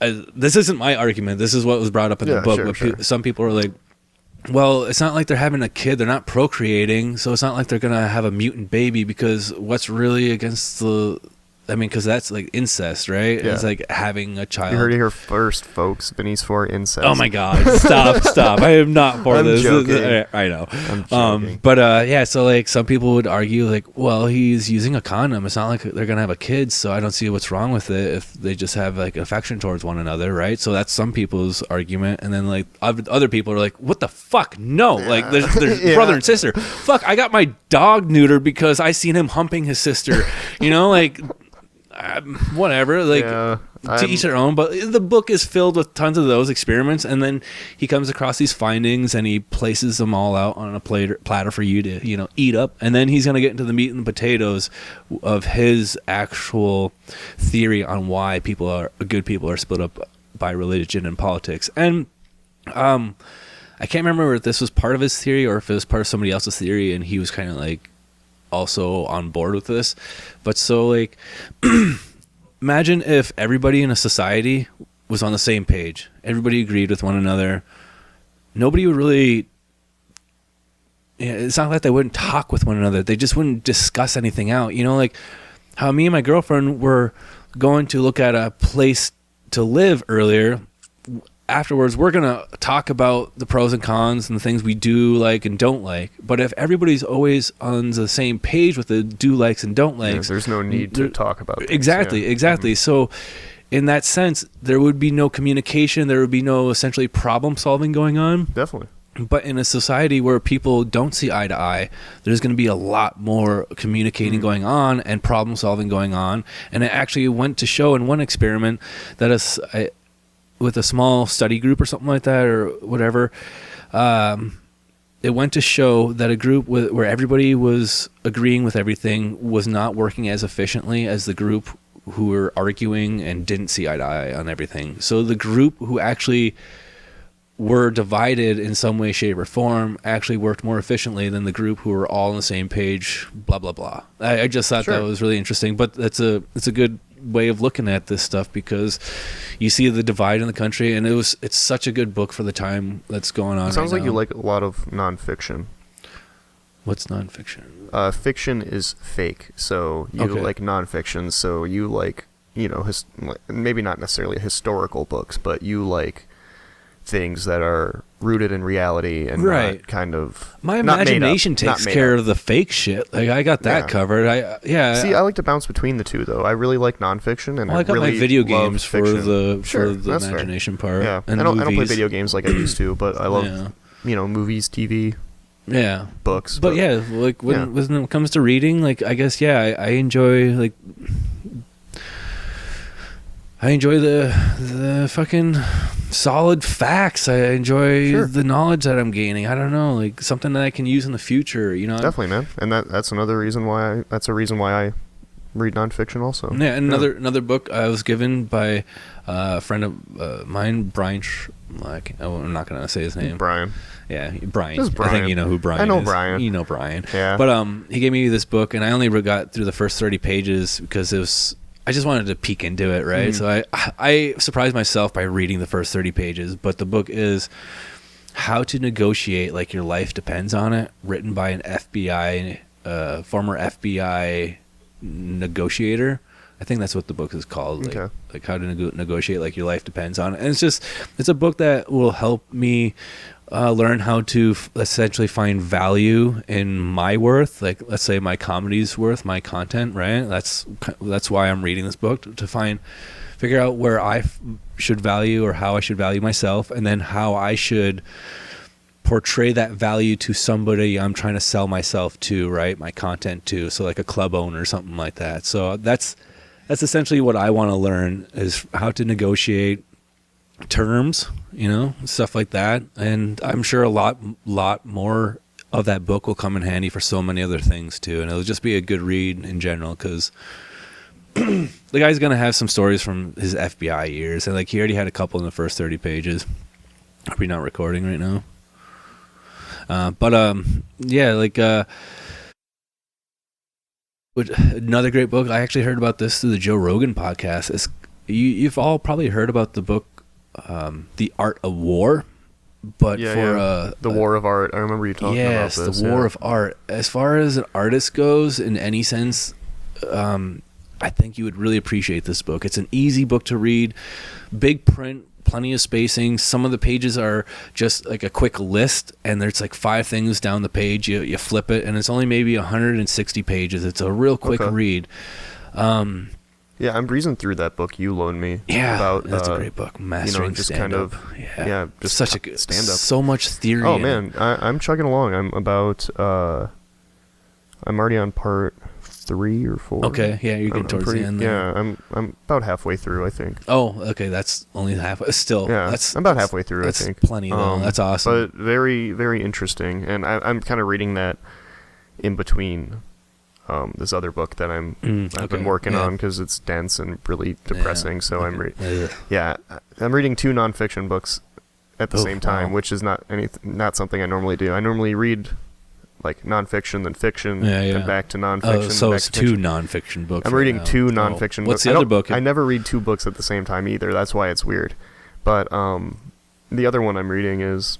this isn't my argument. This is what was brought up in the book. Sure. Some people are like, well, it's not like they're having a kid. They're not procreating. So it's not like they're going to have a mutant baby because what's really against the... I mean, because that's like incest, right? Yeah. It's like having a child. You heard it here first, folks. Vinny's for incest. Oh my God! Stop! I am not for I'm this. Joking. I know. I'm joking. But yeah, so like some people would argue, like, well, he's using a condom. It's not like they're gonna have a kid, so I don't see what's wrong with it if they just have like affection towards one another, right? So that's some people's argument, and then like other people are like, what the fuck? No, like there's brother and sister. Fuck! I got my dog neutered because I seen him humping his sister. Like. Whatever, like to each their own, but the book is filled with tons of those experiments, and then he comes across these findings and he places them all out on a platter for you to eat up, and then he's going to get into the meat and the potatoes of his actual theory on why good people are split up by religion and politics. And I can't remember if this was part of his theory or if it was part of somebody else's theory, and he was kind of like also on board with this. But so like imagine if everybody in a society was on the same page, everybody agreed with one another, nobody would really it's not like they wouldn't talk with one another, they just wouldn't discuss anything out. Like how me and my girlfriend were going to look at a place to live earlier. Afterwards, we're going to talk about the pros and cons and the things we do like and don't like. But if everybody's always on the same page with the do likes and don't likes, there's no need to talk about things. Exactly. Mm-hmm. So in that sense, there would be no communication. There would be no essentially problem solving going on. Definitely. But in a society where people don't see eye to eye, there's going to be a lot more communicating going on and problem solving going on. And it actually went to show in one experiment that with a small study group or something like that or whatever, it went to show that a group where everybody was agreeing with everything was not working as efficiently as the group who were arguing and didn't see eye to eye on everything. So the group who actually were divided in some way, shape, or form actually worked more efficiently than the group who were all on the same page, blah, blah, blah. I just thought that was really interesting, but it's a good way of looking at this stuff because you see the divide in the country, and it's such a good book for the time that's going on. It sounds right like now. you like a lot of nonfiction. What's nonfiction? Fiction is fake, so you like nonfiction. So you like maybe not necessarily historical books, but you like things that are rooted in reality and not kind of my imagination takes care of the fake shit. Like I got that covered. See, I like to bounce between the two though. I really like nonfiction, and I got really my video games fiction. for the imagination part. Yeah, and I don't play video games like I used to, but I love movies, TV, books. But like when it comes to reading, like I guess I enjoy the fucking solid facts. I enjoy the knowledge that I'm gaining. I don't know, like something that I can use in the future. Definitely, man. And that's another reason why. That's a reason why I read nonfiction also. Yeah, and another book I was given by a friend of mine, Brian. I'm not gonna say his name. Brian. Yeah, Brian. This is Brian. I think you know who Brian is. I know Brian. You know Brian. Yeah. But he gave me this book, and I only got through the first 30 pages because I just wanted to peek into it, right? So I surprised myself by reading the first 30 pages, but the book is How to Negotiate Like Your Life Depends on It, written by an former FBI negotiator. I think that's what the book is called. Like, Okay. like how to negotiate, like your life depends on it. And it's a book that will help me learn how to essentially find value in my worth. Like, let's say my comedy's worth, my content, right? That's why I'm reading this book, to figure out where I should value, or how I should value myself, and then how I should portray that value to somebody I'm trying to sell myself to, right? My content to. So like a club owner or something like that. So that's essentially what I want to learn, is how to negotiate terms, stuff like that. And I'm sure a lot more of that book will come in handy for so many other things too. And it'll just be a good read in general, because the guy's going to have some stories from his FBI years. And like, he already had a couple in the first 30 pages. Are we not recording right now? Another great book. I actually heard about this through the Joe Rogan podcast. You've all probably heard about the book, The Art of War, but the War of Art. I remember you talking about this. Yes, the War of Art. As far as an artist goes, in any sense, I think you would really appreciate this book. It's an easy book to read, big print, plenty of spacing. Some of the pages are just like a quick list, and there's like 5 things down the page. You flip it, and it's only maybe 160 pages. It's a real quick read. I'm breezing through that book you loaned me. Yeah, about, that's a great book. Mastering just stand-up. Just such a good stand-up. So much theory. Oh man, I'm chugging along. I'm already on part 3 or 4. Okay, yeah, you're getting towards the end there. Yeah, I'm about halfway through, I think. Oh, okay, that's only half. Still, I'm about halfway through, I think. That's plenty, though. That's awesome. But very, very interesting. And I'm kind of reading that in between this other book that I've been working on, because it's dense and really depressing. So I'm reading 2 nonfiction books at the same time, which is not something I normally do. I normally read like nonfiction, then fiction, then back to nonfiction. So it's 2 nonfiction books. I'm reading 2 nonfiction books. What's the other book? I never read 2 books at the same time either. That's why it's weird. But the other one I'm reading is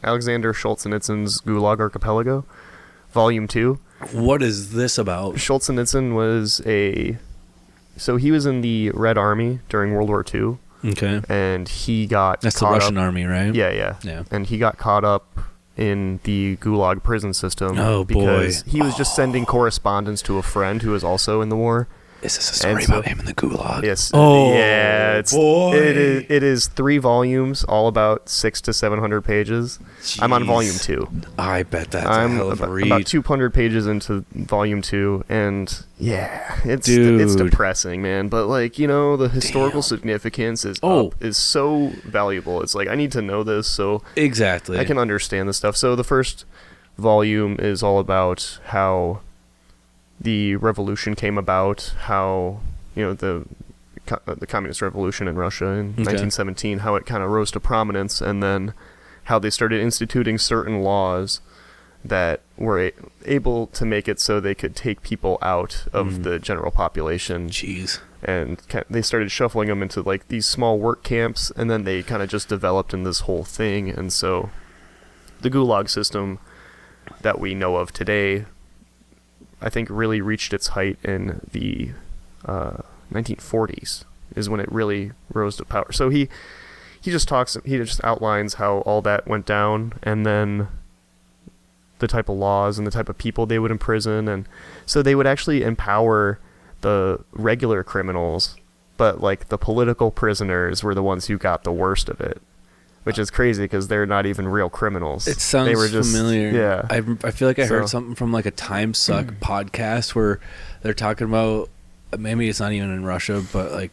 Alexander Schultz and Edson's Gulag Archipelago, Volume 2. What is this about? Schultz and Edson he was in the Red Army during World War II. Okay. And he got That's the Russian army, right? Yeah. And he got caught up in the Gulag prison system. Oh, because he was just sending correspondence to a friend who was also in the war. Is this a story about him in the Gulag? Yes. Oh, yeah. boy. It is 3 volumes, all about 600 to 700 pages. Jeez. I'm on volume 2. I bet that's a hell of a read. About 200 pages into volume 2, and it's depressing, man. But like, the historical significance is so valuable. It's like, I need to know this so exactly I can understand this stuff. So the first volume is all about how the revolution came about, how the communist revolution in Russia in 1917, how it kind of rose to prominence, and then how they started instituting certain laws that were able to make it so they could take people out of the general population. Jeez. And they started shuffling them into like these small work camps, and then they kind of just developed in this whole thing. And so the Gulag system that we know of today, I think, really reached its height in the 1940s is when it really rose to power. So he just outlines how all that went down, and then the type of laws and the type of people they would imprison. And so they would actually empower the regular criminals, but like the political prisoners were the ones who got the worst of it, which is crazy because they're not even real criminals. It sounds familiar. Yeah. I feel like I heard something from like a Time Suck podcast where they're talking about, maybe it's not even in Russia, but like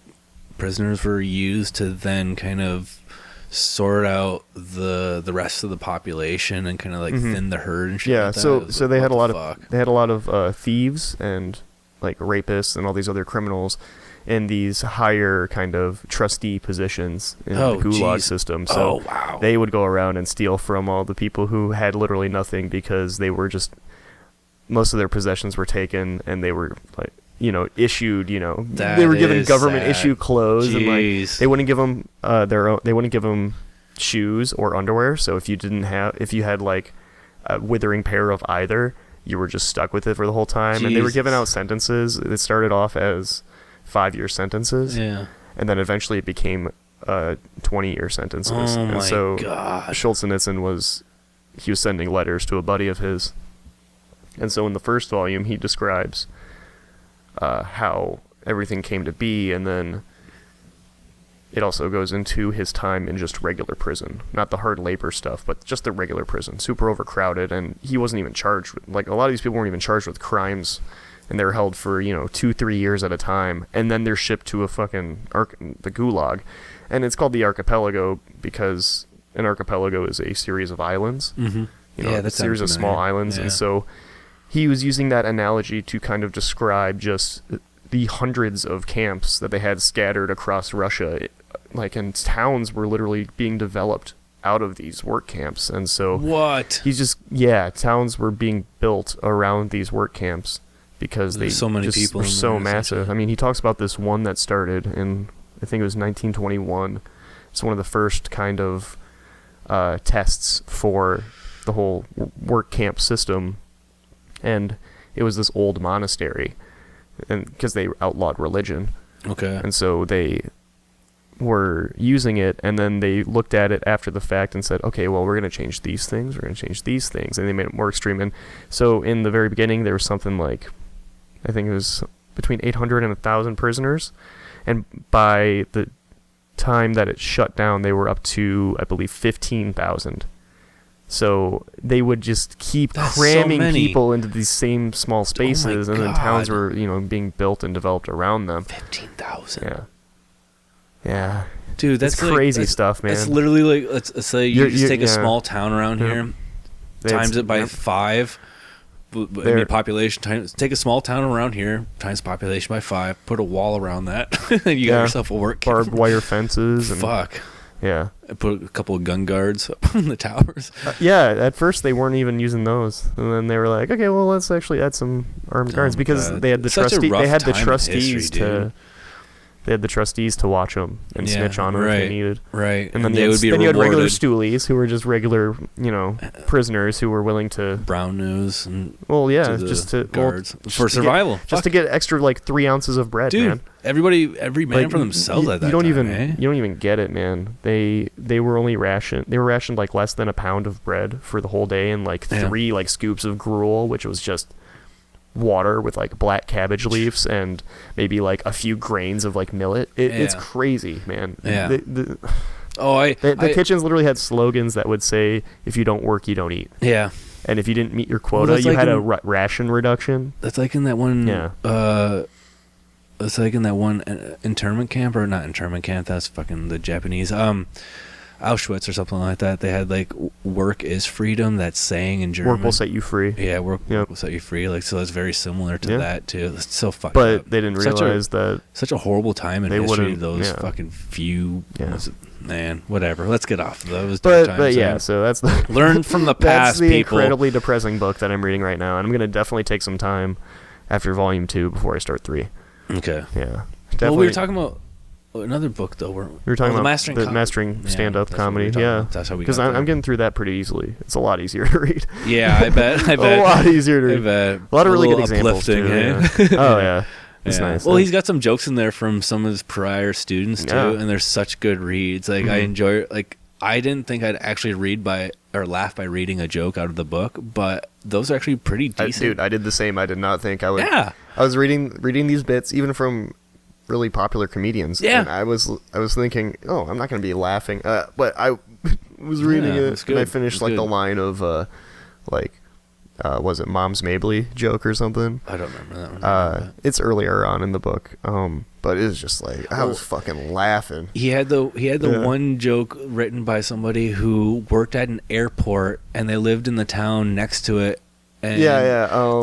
prisoners were used to then kind of sort out the rest of the population and kind of like thin the herd and shit. Yeah, like that. so they had a lot of thieves and like rapists and all these other criminals in these higher kind of trustee positions in the Gulag system. So they would go around and steal from all the people who had literally nothing, because they were just, most of their possessions were taken, and they were like, issued, they were given government issue clothes. Jeez. And like they wouldn't give them they wouldn't give them shoes or underwear. So if you had like a withering pair of either, you were just stuck with it for the whole time. And they were giving out sentences. It started off as 5-year sentences. Yeah. And then eventually it became 20-year sentences. Oh and my so God. Schultz and Edson was sending letters to a buddy of his. And so in the first volume, he describes how everything came to be, and then it also goes into his time in just regular prison. Not the hard labor stuff, but just the regular prison. Super overcrowded, and he wasn't even charged with, like, a lot of these people weren't even charged with crimes, and they were held for, 2-3 years at a time, and then they're shipped to a fucking the Gulag. And it's called the Archipelago because an archipelago is a series of islands. Mm-hmm. A series of small islands. And so he was using that analogy to kind of describe just the hundreds of camps that they had scattered across Russia. And towns were literally being developed out of these work camps. And so towns were being built around these work camps because there's so many people were so massive. I mean, he talks about this one that started in, I think it was 1921. It's one of the first kind of tests for the whole work camp system, and it was this old monastery, and because they outlawed religion. Okay. And so they were using it, and then they looked at it after the fact and said, okay, well, we're going to change these things, we're going to change these things, and they made it more extreme. And so in the very beginning, there was something like, I think it was between 800 and 1,000 prisoners, and by the time that it shut down, they were up to, I believe, 15,000. So they would just keep cramming people into these same small spaces, and then towns were, being built and developed around them. 15,000. Yeah. Dude, that's crazy stuff, man. It's literally like, let's say you just take a small town around here, times it by 5. Population times, take a small town around here, times population by 5, put a wall around that, and you got yourself a work camp. Barbed wire fences. And, fuck. Yeah. Put a couple of gun guards up on the towers. At first they weren't even using those, and then they were like, okay, well, let's actually add some armed guards because they had the trustees to watch them and snitch on them if they needed. Right. And then you had regular stoolies who were just regular, prisoners who were willing to brown nose and just to guards for survival, just to get extra 3 ounces of bread, dude, man. Every man for themselves at that time. You don't even get it, man. They were only rationed. They were rationed less than a pound of bread for the whole day, and 3 scoops of gruel, which was just water with black cabbage leaves and maybe a few grains of millet. It's crazy, man. The kitchens literally had slogans that would say, if you don't work, you don't eat. Yeah. And if you didn't meet your quota, you had a ration reduction. That's in that one it's in that one internment camp, or not internment camp, that's fucking the Japanese Auschwitz or something like that. They had work is freedom, that's saying in German. Work will set you free. Yeah, work will set you free. So it's very similar to that too. It's so fucked but up. They didn't realize that such a horrible time in history. Those fucking few man, whatever. Let's get off of those. So that's the learn from the past. That's the people. Incredibly depressing book that I'm reading right now, and I'm gonna definitely take some time after volume 2 before I start 3. Okay. Yeah. Definitely. Well, we were talking about another book though. We were talking about the mastering stand-up comedy. That's how we. Because I'm getting through that pretty easily. It's a lot easier to read. Yeah, I bet. A lot easier to read. I bet. A lot of really good examples too. Oh yeah. It's nice. Well, he's got some jokes in there from some of his prior students too, and they're such good reads. I enjoy. I didn't think I'd actually laugh by reading a joke out of the book, but those are actually pretty decent. Dude, I did the same. I did not think I would. Yeah. I was reading these bits even from really popular comedians. Yeah. And I was thinking, I'm not going to be laughing. But I was reading it, and I finished the line of was it Mom's Mabley joke or something? I don't remember that one. It's earlier on in the book. But it was just I was fucking laughing. He had the one joke written by somebody who worked at an airport, and they lived in the town next to it. And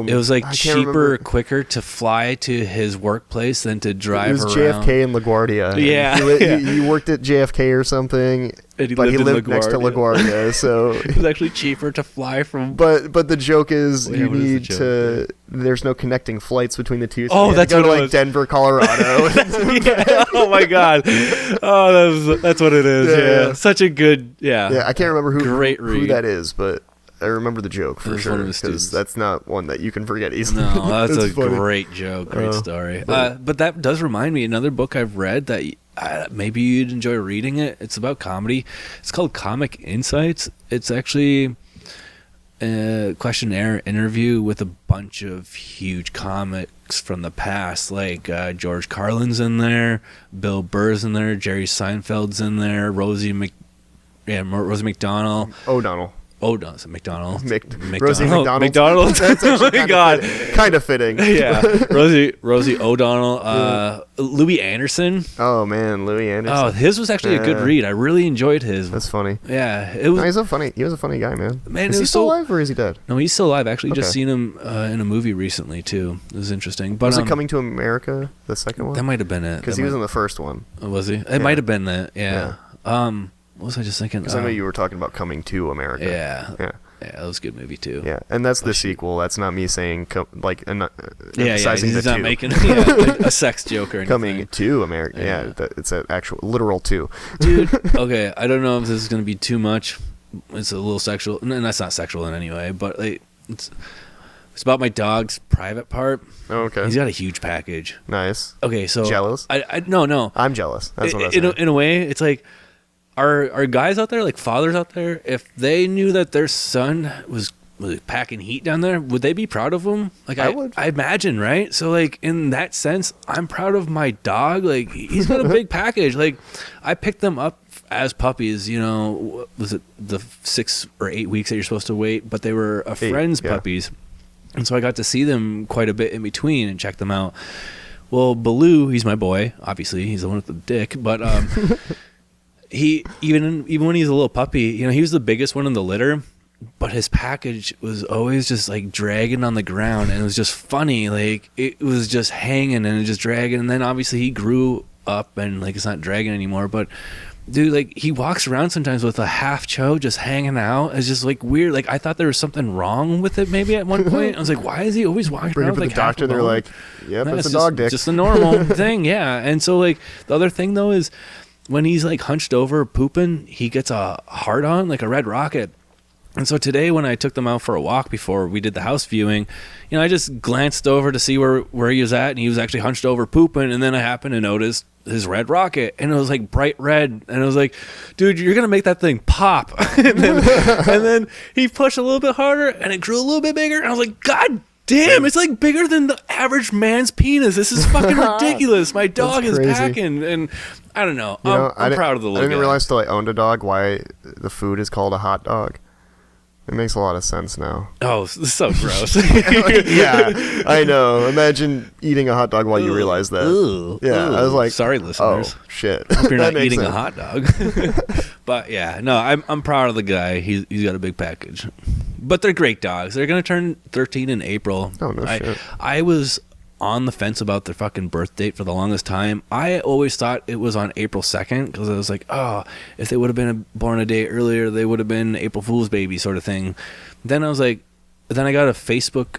it was cheaper, quicker to fly to his workplace than to drive around. It was JFK in LaGuardia. Yeah. He worked at JFK or something, but he lived next to LaGuardia, so it was actually cheaper to fly from. But the joke is there's no connecting flights between the two. So that's go to Denver, Colorado. Oh my god. Oh, that's what it is. Yeah. Such a good. Yeah. Yeah, I can't remember who Great read. who that is, but. I remember the joke for sure, because that's not one that you can forget easily. No, that's a funny. Great joke, great story. But that does remind me, another book I've read that maybe you'd enjoy reading it. It's about comedy. It's called Comic Insights. It's actually a questionnaire interview with a bunch of huge comics from the past, like George Carlin's in there, Bill Burr's in there, Jerry Seinfeld's in there, Rosie McDonald. O'Donnell. Rosie McDonald. McDonald. That's oh my god, kind of fitting. Yeah, Rosie O'Donnell. Louis Anderson. Oh man, Louis Anderson. Oh, his was actually a good read. I really enjoyed his. That's funny. Yeah, it was. No, he was a funny guy, man. Is he still alive or is he dead? No, he's still alive. Actually, just seen him in a movie recently too. It was interesting. But was it Coming to America, the second one? That might have been it. Because he was in the first one. Oh, was he? It might have been that. Yeah. What was I just thinking? Because I know you were talking about Coming to America. Yeah, that was a good movie too. Yeah, and that's the sequel. That's not me saying emphasizing he's the not two. making a sex joke or anything. Coming to America. Yeah, it's an actual literal two. Dude, okay, I don't know if this is going to be too much. It's a little sexual, and that's not sexual in any way, but it's about my dog's private part. Oh, okay. He's got a huge package. Nice. Okay, so jealous? No. I'm jealous. That's what I'm saying. In a way, it's like, Are guys out there, like fathers out there, if they knew that their son was packing heat down there, would they be proud of him? Like I would. I imagine, right? So like in that sense, I'm proud of my dog. Like he's got a big package. Like I picked them up as puppies. Was it the 6 or 8 weeks that you're supposed to wait? But they were a friend's puppies, and so I got to see them quite a bit in between and check them out. Well, Baloo, he's my boy. Obviously, he's the one with the dick, but. He even when he's a little puppy, he was the biggest one in the litter, but his package was always just like dragging on the ground, and it was just funny. Like it was just hanging and just dragging, and then obviously he grew up and like it's not dragging anymore. But dude, like he walks around sometimes with a half chow just hanging out. It's just like weird. Like I thought there was something wrong with it maybe at one point. I was like, why is he always walking around with like the doctor? They're like, yep, it's a dog dick. Just a normal thing, yeah. And so like the other thing though is, when he's like hunched over pooping, he gets a hard on, like a red rocket. And so today when I took them out for a walk before we did the house viewing, I just glanced over to see where he was at, and he was actually hunched over pooping, and then I happened to notice his red rocket, and it was like bright red, and I was like, dude, you're gonna make that thing pop. and then he pushed a little bit harder, and it grew a little bit bigger, and I was like, God damn, it's like bigger than the average man's penis. This is fucking ridiculous. My dog is packing, and I don't know. I'm proud of the little guy. I didn't realize till I owned a dog why the food is called a hot dog. It makes a lot of sense now. Oh, so gross. Yeah, I know. Imagine eating a hot dog while you realize that. Yeah, I was like, sorry, listeners. Oh, shit. Hope you're not eating a hot dog. But yeah, no, I'm proud of the guy. He's got a big package. But they're great dogs. They're going to turn 13 in April. Oh, no shit. I was on the fence about their fucking birth date for the longest time. I always thought it was on April 2nd because I was like, oh, if they would have been born a day earlier, they would have been April Fool's baby sort of thing. Then I was like, then I got a Facebook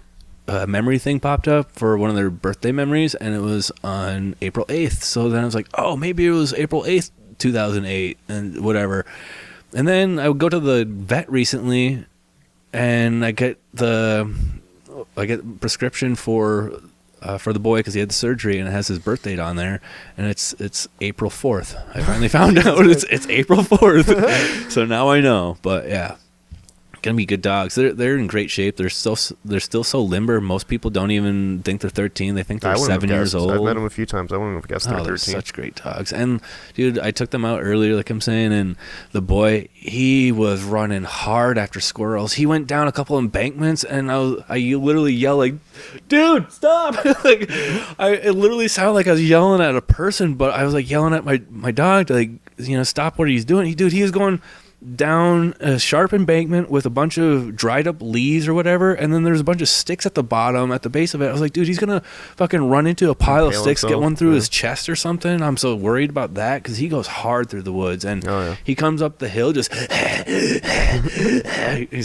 memory thing popped up for one of their birthday memories, and it was on April 8th. So then I was like, oh, maybe it was April 8th, 2008, and whatever. And then I would go to the vet recently, and I get prescription for the boy because he had the surgery, and it has his birth date on there, and it's April 4th. I finally found out it's April 4th. So now I know. But yeah, gonna be good dogs. They're in great shape. They're still so limber. Most people don't even think they're 13. They think they're 7 years old. I've met them a few times. I wouldn't have guessed they're 13. They're such great dogs. And dude, I took them out earlier, like I'm saying, and the boy, he was running hard after squirrels. He went down a couple embankments, and I literally yelled like, dude, stop. Like it literally sounded like I was yelling at a person, but I was like yelling at my dog to like, stop what he's doing. He was going down a sharp embankment with a bunch of dried up leaves or whatever, and then there's a bunch of sticks at the bottom at the base of it. I was like, dude, he's gonna fucking run into a pile of sticks, get one through his chest or something. I'm so worried about that because he goes hard through the woods, and he comes up the hill just he's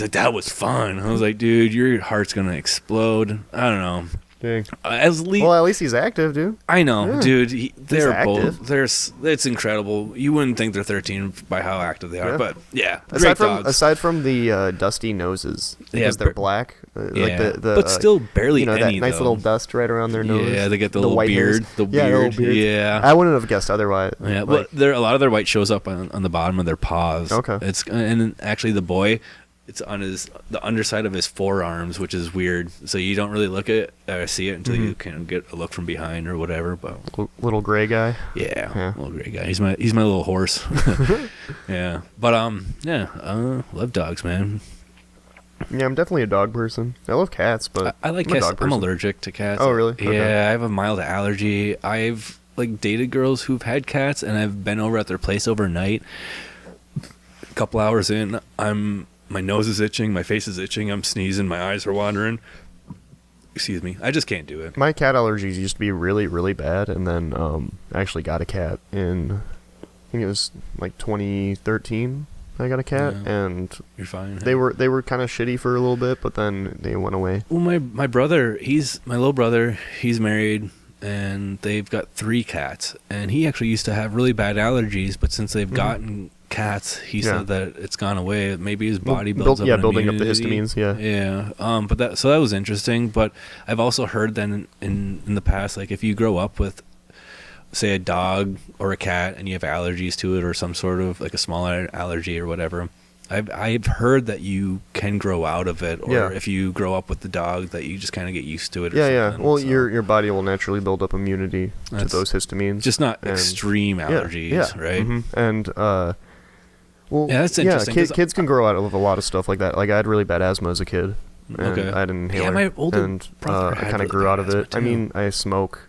like, that was fun. I was like, dude, your heart's gonna explode. I don't know. Dang. At least he's active, dude. I know, Yeah. dude. They're active. both. It's incredible. You wouldn't think they're 13 by how active they are, but yeah, Aside dogs. from the dusty noses, because they're black. Yeah, like but still barely that any. nice little dust right around their nose. Yeah, they get the little white beard. hairs. The weird. Yeah, I wouldn't have guessed otherwise. Yeah, but a lot of their white shows up on the bottom of their paws. Okay. And actually the boy, it's on the underside of his forearms, which is weird. So you don't really see it until you can get a look from behind or whatever. But little gray guy. Yeah, little gray guy. He's my little horse. Yeah, but love dogs, man. Yeah, I'm definitely a dog person. I love cats, but I like cats. I'm allergic to cats. Oh, really? Yeah, Okay. I have a mild allergy. I've dated girls who've had cats, and I've been over at their place overnight. A couple hours in, my nose is itching, my face is itching, I'm sneezing, my eyes are wandering. Excuse me. I just can't do it. My cat allergies used to be really, really bad, and then I actually got a cat in, I think it was like 2013. I got a cat, and you're fine. They were kind of shitty for a little bit, but then they went away. Well, my brother, my little brother, he's married, and they've got 3 cats, and he actually used to have really bad allergies, but since they've gotten cats, he said that it's gone away. Maybe his body building up the histamines. But that was interesting. But I've also heard that in the past, like if you grow up with, say, a dog or a cat and you have allergies to it or some sort of like a small allergy or whatever, I've heard that you can grow out of it, or if you grow up with the dog, that you just kind of get used to it. Well, so your body will naturally build up immunity to those histamines, just not extreme allergies, right? Mm-hmm. And that's interesting. Kids can grow out of a lot of stuff like that. Like I had really bad asthma as a kid. And I had an inhaler. Yeah, my older brother I kind of grew out of it. Too. I mean, I smoke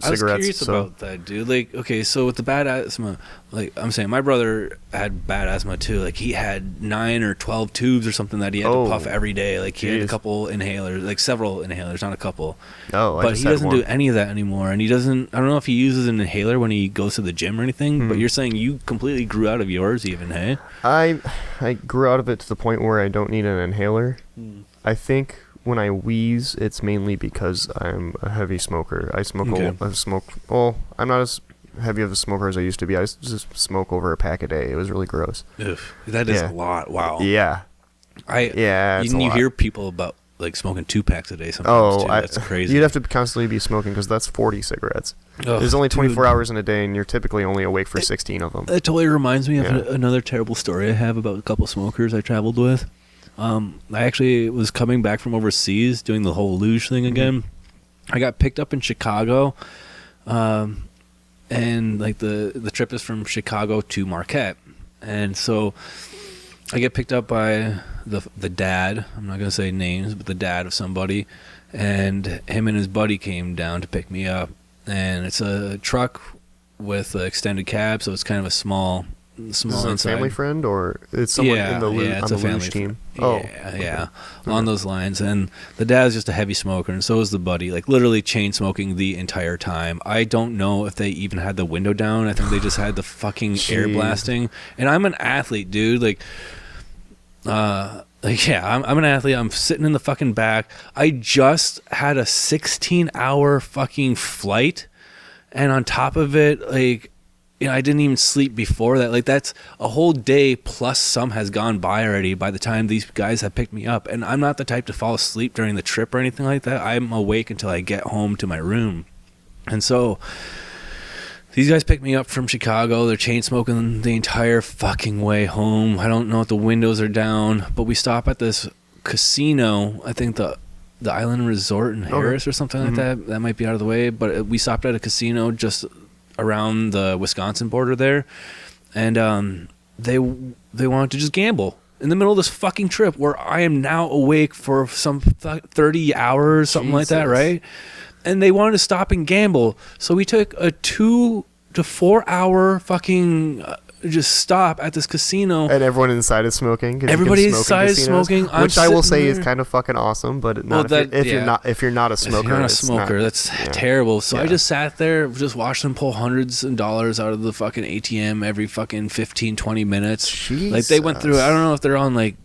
cigarettes. I was curious about that, dude. Like, okay, so with the bad asthma, like I'm saying, my brother had bad asthma too. Like he had 9 or 12 tubes or something that he had to puff every day. Like he had a couple inhalers, like several inhalers, not a couple. But he doesn't do any of that anymore, and he doesn't. I don't know if he uses an inhaler when he goes to the gym or anything. But you're saying you completely grew out of yours, even, hey? I grew out of it to the point where I don't need an inhaler. I think when I wheeze, it's mainly because I'm a heavy smoker. I smoke. I'm not as heavy of a smoker as I used to be. I used to just smoke over a pack a day. It was really gross. Ugh, that is a lot. Wow. Yeah. You hear people about like smoking 2 packs a day sometimes too. That's crazy. You'd have to constantly be smoking because that's 40 cigarettes. There's only 24 hours in a day, and you're typically only awake for 16 of them. It totally reminds me of another terrible story I have about a couple smokers I traveled with. I actually was coming back from overseas doing the whole luge thing again. I got picked up in Chicago, and like the trip is from Chicago to Marquette, and so I get picked up by the dad. I'm not gonna say names, but the dad of somebody, and him and his buddy came down to pick me up, and it's a truck with an extended cab, so it's kind of a small. Is it a family friend, or it's someone in the luge team? Along those lines. And the dad's just a heavy smoker, and so is the buddy. Like literally chain smoking the entire time. I don't know if they even had the window down. I think they just had the fucking air blasting. And I'm an athlete, dude. I'm an athlete. I'm sitting in the fucking back. I just had a 16-hour fucking flight, and on top of it, like. I didn't even sleep before that. Like, that's a whole day plus some has gone by already by the time these guys have picked me up. And I'm not the type to fall asleep during the trip or anything like that. I'm awake until I get home to my room. And so these guys picked me up from Chicago. They're chain smoking the entire fucking way home. I don't know if the windows are down, but we stop at this casino. I think the Island Resort in Harris or something like that. That might be out of the way. But we stopped at a casino just around the Wisconsin border there, and they wanted to just gamble in the middle of this fucking trip where I am now awake for some 30 hours, something like that, right? And they wanted to stop and gamble, so we took a 2 to 4 hour fucking just stop at this casino, and everyone inside is smoking. Everybody inside is smoking, which I will say is kind of fucking awesome. But if you're not a smoker, if you're not a smoker, that's terrible. So I just sat there, just watched them pull hundreds of dollars out of the fucking ATM every fucking 15-20 minutes. Jesus. Like they went through. I don't know if they're on like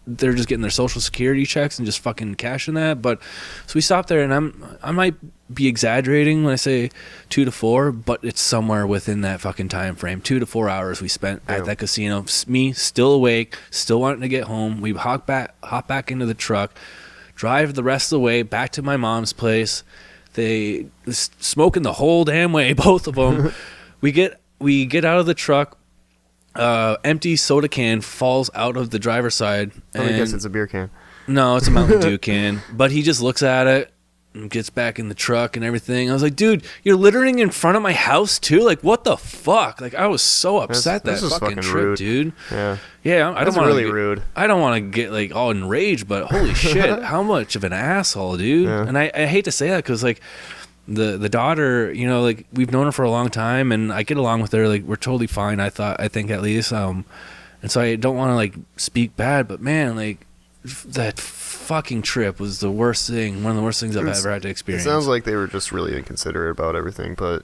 they're just getting their social security checks and just fucking cashing that. But so we stopped there, and I might be exaggerating when I say 2 to 4, but it's somewhere within that fucking time frame. 2 to 4 hours we spent at that casino. Me still awake, still wanting to get home. We hop back into the truck, drive the rest of the way back to my mom's place. They smoking the whole damn way, both of them. we get out of the truck. Empty soda can falls out of the driver's side. I guess it's a beer can. No, it's a Mountain Dew can. But he just looks at it and gets back in the truck and everything. I was like, dude, you're littering in front of my house too? Like, what the fuck? Like, I was so upset that fucking trip, rude. Dude. Yeah. Yeah, I don't want really rude. I don't want to get like all enraged, but holy shit, how much of an asshole, dude. Yeah. And I hate to say that because like the daughter, you know, like we've known her for a long time, and I get along with her. Like we're totally fine. I think at least. And so I don't want to like speak bad, but man, like that fucking trip was the worst thing. One of the worst things I've ever had to experience. It sounds like they were just really inconsiderate about everything, but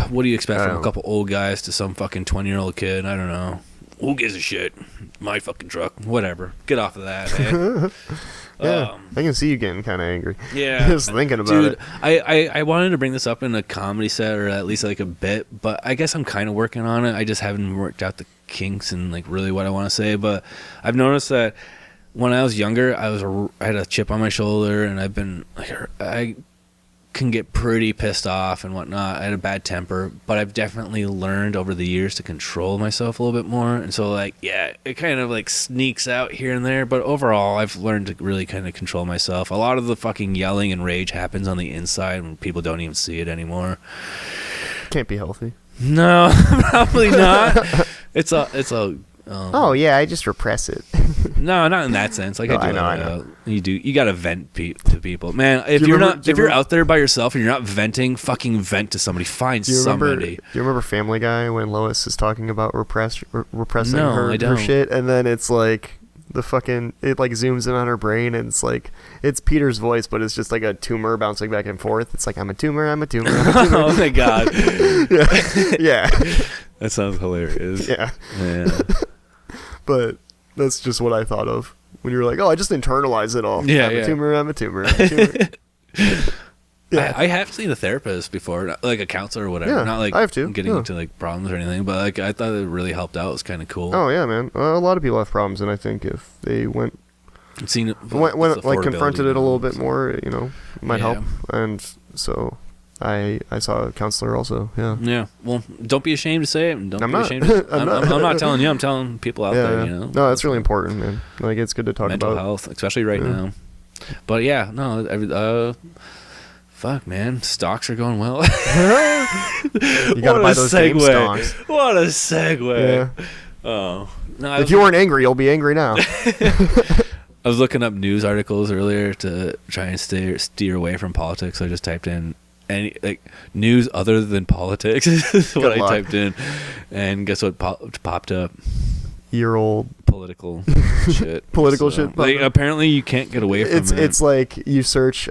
what do you expect from a couple old guys to some fucking 20-year-old kid? I don't know. Who gives a shit? My fucking truck. Whatever. Get off of that, eh? Yeah, I can see you getting kind of angry. Yeah. Just thinking about it. I wanted to bring this up in a comedy set or at least like a bit, but I guess I'm kind of working on it. I just haven't worked out the kinks and like really what I want to say. But I've noticed that when I was younger, I had a chip on my shoulder, and I've been like, I can get pretty pissed off and whatnot. I had a bad temper, but I've definitely learned over the years to control myself a little bit more. And so like, yeah, it kind of like sneaks out here and there, but overall I've learned to really kind of control myself. A lot of the fucking yelling and rage happens on the inside when people don't even see it anymore. Can't be healthy. No, probably not. It's a oh yeah, I just repress it. No, not in that sense. Like I know. You gotta vent to people, man. If you're out there by yourself and you're not venting, fucking vent to somebody. Find somebody. Do you remember Family Guy when Lois is talking about repressing her shit, and then it's like it like zooms in on her brain, and it's like it's Peter's voice, but it's just like a tumor bouncing back and forth. It's like I'm a tumor. I'm a tumor. Oh my god. Yeah. That sounds hilarious. Yeah. But that's just what I thought of when you were like, oh, I just internalize it all. Yeah, I'm a tumor. I'm a tumor. Yeah. I have seen a therapist before, like a counselor or whatever. Yeah, not like I have too. Getting into like problems or anything, but like I thought it really helped out. It was kind of cool. Oh yeah, man. A lot of people have problems, and I think if they went like confronted it a little bit more, you know, it might help. And so I saw a counselor also. Yeah. Yeah. Well, don't be ashamed to say it. And don't be ashamed. I'm not telling you. I'm telling people out there. You know. No, that's really important, man. Like it's good to talk mental about health, especially right now. But yeah, no. Fuck, man. Stocks are going well. You gotta buy those game stocks. What a segue. Yeah. Oh. No, if you weren't angry, you'll be angry now. I was looking up news articles earlier to try and steer away from politics. So I just typed in any like news other than politics is what I typed in, and guess what popped up? Year-old political shit. Political shit. Like, apparently, you can't get away from it. It's like you search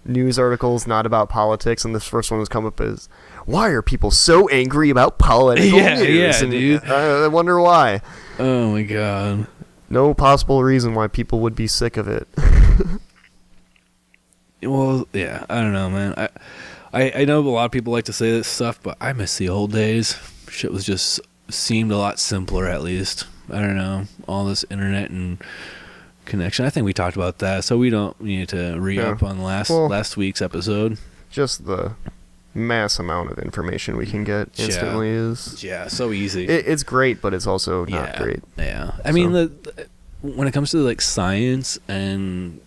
news articles not about politics, and this first one was come up as, "Why are people so angry about political news?" Yeah, and dude. I wonder why. Oh my god. No possible reason why people would be sick of it. Well, yeah, I don't know, man. I know a lot of people like to say this stuff, but I miss the old days. Shit was just seemed a lot simpler, at least. I don't know, all this internet and connection. I think we talked about that, so we don't need to re-up on last week's episode. Just the mass amount of information we can get instantly is so easy. It's great, but it's also not great. Yeah, I mean, when it comes to like science and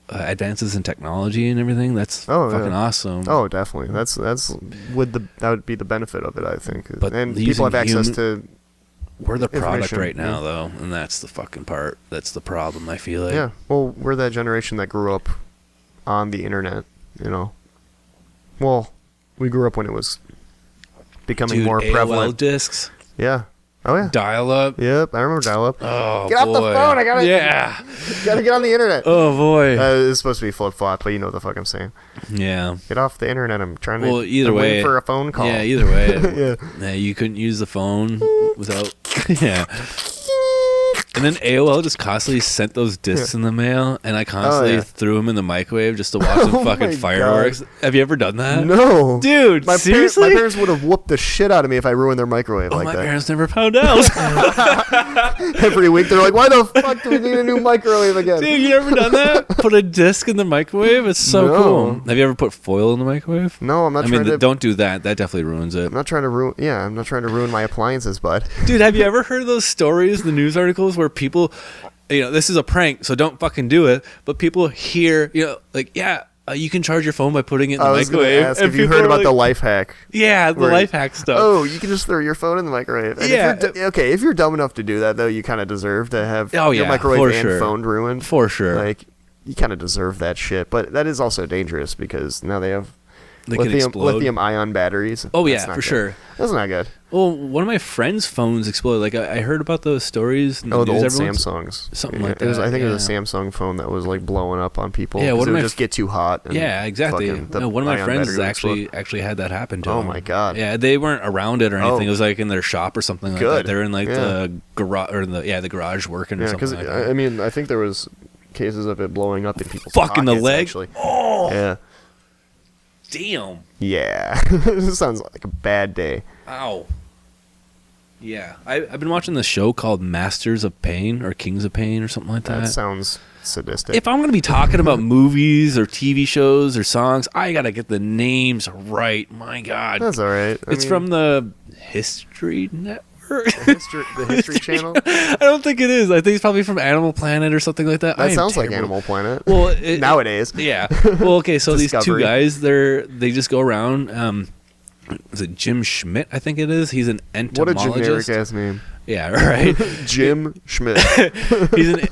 advances in technology and everything, that's fucking awesome. Oh, definitely. That would be the benefit of it, I think. But and people have access to. We're the product right now, though, and that's the fucking part. That's the problem, I feel like. Yeah, well, we're that generation that grew up on the internet, you know. Well, we grew up when it was becoming more prevalent. AOL discs? Yeah. Oh, yeah. Dial-up? Yep, I remember dial-up. Oh, get off the phone, I gotta get on the internet. Oh, boy. It's supposed to be flip-flop, but you know what the fuck I'm saying. Yeah. Get off the internet, I'm trying to wait for a phone call. Yeah, either way. Yeah, you couldn't use the phone without... Yeah. And then AOL just constantly sent those discs in the mail, and I constantly threw them in the microwave just to watch some fucking fireworks. God. Have you ever done that? No. Dude, seriously? My parents would have whooped the shit out of me if I ruined their microwave like that. My parents never found out. Every week they're like, why the fuck do we need a new microwave again? Dude, you ever done that? Put a disc in the microwave? It's so cool. Have you ever put foil in the microwave? No, I'm not trying to. Don't do that. That definitely ruins it. I'm not trying to ruin my appliances, bud. Dude, have you ever heard those stories, the news articles where people, this is a prank, so don't fucking do it, but people hear, you can charge your phone by putting it in the microwave. Ask if you heard about the life hack. Yeah, the life hack stuff. Oh, you can just throw your phone in the microwave. And if you're dumb enough to do that, though, you kind of deserve to have your microwave and phone ruined. For sure. Like, you kind of deserve that shit. But that is also dangerous because now they have lithium-ion batteries. Oh, yeah, for sure. That's not good. Well, one of my friends' phones exploded. Like, I heard about those stories. The old Samsungs. Something like that. I think it was a Samsung phone that was, like, blowing up on people. Yeah, it would just get too hot. Yeah, exactly. One of my friends actually had that happen to him. Oh, my God. Yeah, they weren't around it or anything. It was, like, in their shop or something like that. They're in, like, the garage the garage working or something like that. I mean, I think there was cases of it blowing up in people's fucking pockets, the leg. Actually. Oh. Yeah. Damn. Yeah. This sounds like a bad day. Ow. Yeah. I've been watching this show called Masters of Pain or Kings of Pain or something like that. That sounds sadistic. If I'm going to be talking about movies or TV shows or songs, I got to get the names right. My God. That's all right. It's from the History Network. The History Channel? I don't think it is. I think it's probably from Animal Planet or something like that. That sounds like Animal Planet. Well, nowadays. Yeah. Well, okay, so these two guys, they just go around. Is it Jim Schmidt? I think it is. He's an entomologist. What a generic ass name. Yeah, right. Jim Schmidt.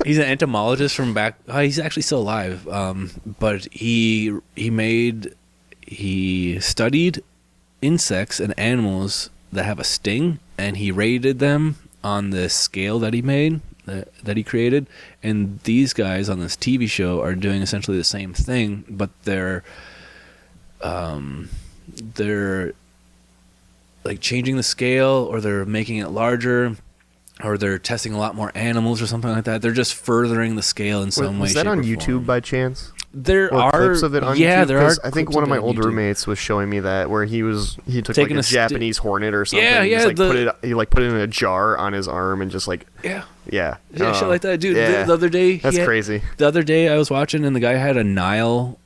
he's an entomologist from back. He's actually still alive. But he studied insects and animals that have a sting, and he rated them on the scale that he made, that he created. And these guys on this TV show are doing essentially the same thing, but they're like changing the scale, or they're making it larger, or they're testing a lot more animals or something like that. They're just furthering the scale in some way. Was that on YouTube by chance? There are clips of it on YouTube? There are. I think one of my old roommates was showing me that, where he took like a Japanese hornet or something. Yeah. Just, put it in a jar on his arm and just like shit like that, dude. Yeah. The other day, that's crazy. The other day I was watching, and the guy had a Nile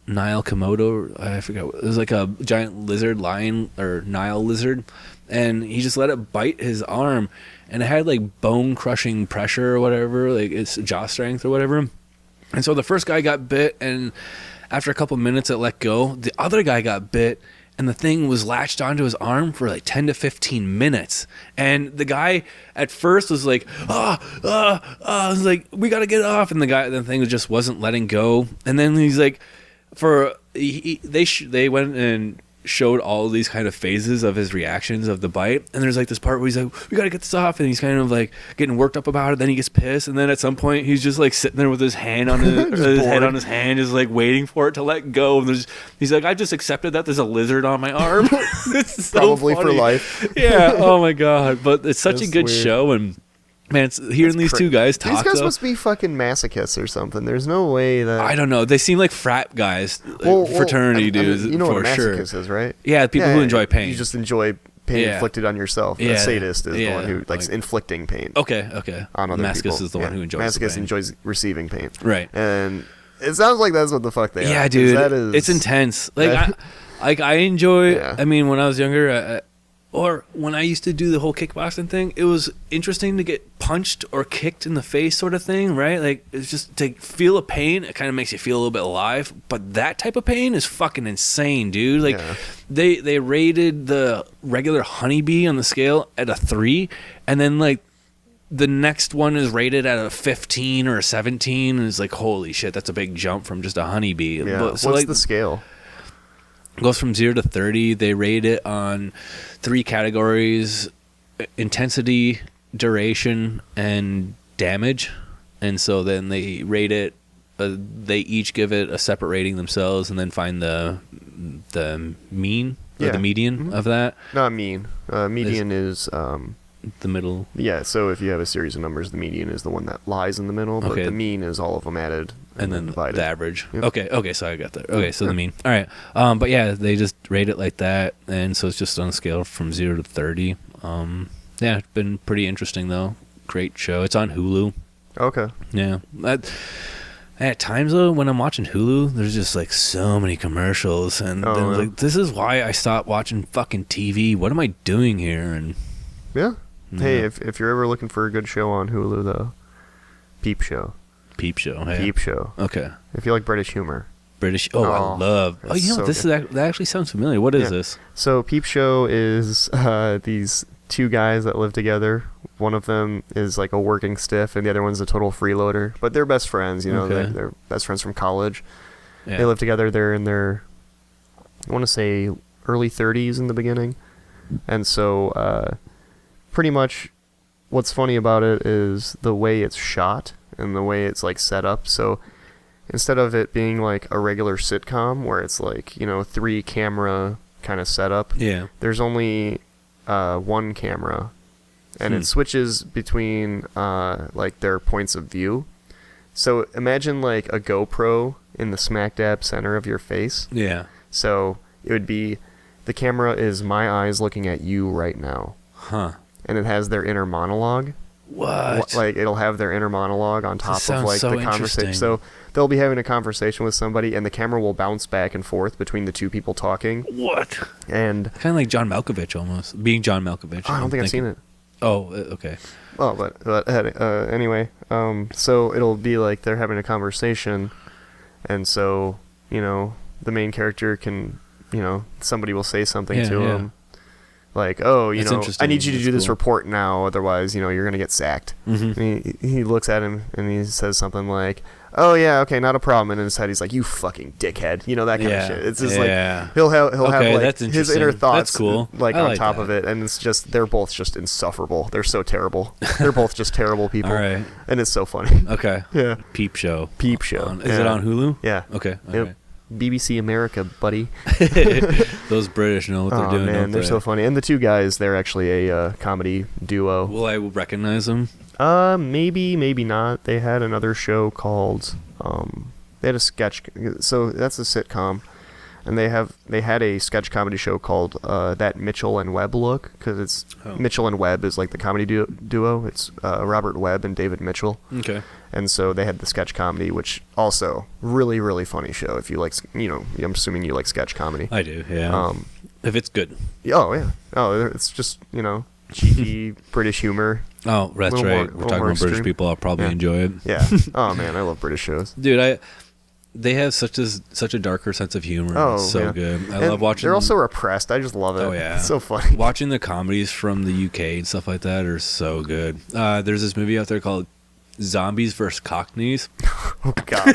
Komodo. I forgot. It was like a giant lizard, lion or Nile lizard, and he just let it bite his arm, and it had like bone crushing pressure or whatever, like its jaw strength or whatever. And so the first guy got bit, and after a couple minutes it let go. The other guy got bit, and the thing was latched onto his arm for like 10 to 15 minutes. And the guy at first was like, was like, we got to get it off. And the thing just wasn't letting go. And then he's like, they went and showed all these kind of phases of his reactions of the bite, and there's like this part where he's like, we gotta get this off, and he's kind of like getting worked up about it. Then he gets pissed, and then at some point he's just like sitting there with his hand on his head on his hand, just like waiting for it to let go. And he's like, I just accepted that there's a lizard on my arm. It's so probably funny. For life. Yeah. Oh my God. But it's such a good show, and man, hearing these two guys talk. These guys must be fucking masochists or something. There's no way that. I don't know. They seem like frat guys, fraternity dudes. You know for what a masochist sure. is, right? Yeah, people who enjoy pain. You just enjoy pain inflicted on yourself. The sadist is the one who likes inflicting pain. Okay. On other people. Masochist is the one who enjoys Masochist the pain. enjoys receiving pain. Right. And it sounds like that's what the fuck they are. Yeah, dude. It's intense. Like, I enjoy. Yeah. I mean, when I was younger. Or when I used to do the whole kickboxing thing, it was interesting to get punched or kicked in the face sort of thing, right? Like, it's just to feel a pain, it kind of makes you feel a little bit alive. But that type of pain is fucking insane, dude. Like, they rated the regular honeybee on the scale at a 3, and then, like, the next one is rated at a 15 or a 17, and it's like, holy shit, that's a big jump from just a honeybee. Yeah. What's the scale? Goes from 0 to 30. They rate it on 3 categories: intensity, duration, and damage. And so then they rate it. They each give it a separate rating themselves, and then find the mean or the median of that. Not mean. Median is the middle. Yeah, so if you have a series of numbers, the median is the one that lies in the middle, but the mean is all of them added and then divided. The average. Yep. Okay, so I got that. Okay, so the mean. All right. But yeah, they just rate it like that, and so it's just on a scale from 0 to 30. Yeah, it's been pretty interesting though. Great show. It's on Hulu. Okay. Yeah. At times though, when I'm watching Hulu, there's just like so many commercials, and then yeah. like, this is why I stopped watching fucking TV. What am I doing here? And yeah. Hey, if you're ever looking for a good show on Hulu, though, Peep Show. Peep Show. Hey. Peep Show. Okay. If you like British humor. British. Oh, I love. Oh, you know what? That actually sounds familiar. What is this? So Peep Show is these two guys that live together. One of them is like a working stiff, and the other one's a total freeloader. But they're best friends. You know, they're best friends from college. Yeah. They live together. They're in their, I want to say, early 30s in the beginning, and so pretty much, what's funny about it is the way it's shot and the way it's like set up. So instead of it being like a regular sitcom where it's like, 3 camera kind of setup, there's only one camera, and it switches between like their points of view. So imagine like a GoPro in the smack dab center of your face. Yeah. So it would be, the camera is my eyes looking at you right now. Huh. And it has their inner monologue. What? Like, it'll have their inner monologue on top of like the conversation. So they'll be having a conversation with somebody, and the camera will bounce back and forth between the two people talking. What? And kind of like John Malkovich almost. Being John Malkovich. I don't think I've seen it. Oh, okay. Oh, but anyway, so it'll be like they're having a conversation, and so, the main character can, somebody will say something to him. Like, oh, I need you to do this report now, otherwise, you're going to get sacked. Mm-hmm. And he looks at him, and he says something like, oh, yeah, okay, not a problem. And in his head, he's like, you fucking dickhead. That kind of shit. It's just like, he'll have like his inner thoughts like on top of it. And it's just, they're both just insufferable. They're so terrible. They're both just terrible people. All right. And it's so funny. Okay. Yeah. Peep Show. Is it on Hulu? Yeah. Okay. Yep. BBC America, buddy. Those British know what they're doing. Man, they're so funny. And the two guys, they're actually a comedy duo. Will I recognize them? Maybe not. They had another show called, they had a sketch, so that's a sitcom. And they had a sketch comedy show called That Mitchell and Webb Look, because it's Mitchell and Webb is like the comedy duo. It's Robert Webb and David Mitchell. Okay. And so they had the sketch comedy, which also really, really funny show. If you like, I'm assuming you like sketch comedy. I do, yeah. If it's good. Oh, yeah. Oh, it's just, cheeky British humor. Oh, that's right. We're talking about British people. I'll probably enjoy it. Yeah. Oh, man, I love British shows. Dude, they have such a darker sense of humor. Oh, it's so good. I love watching. They're also repressed. I just love it. Oh yeah, it's so funny. Watching the comedies from the UK and stuff like that are so good. There's this movie out there called Zombies vs. Cockneys. Oh God,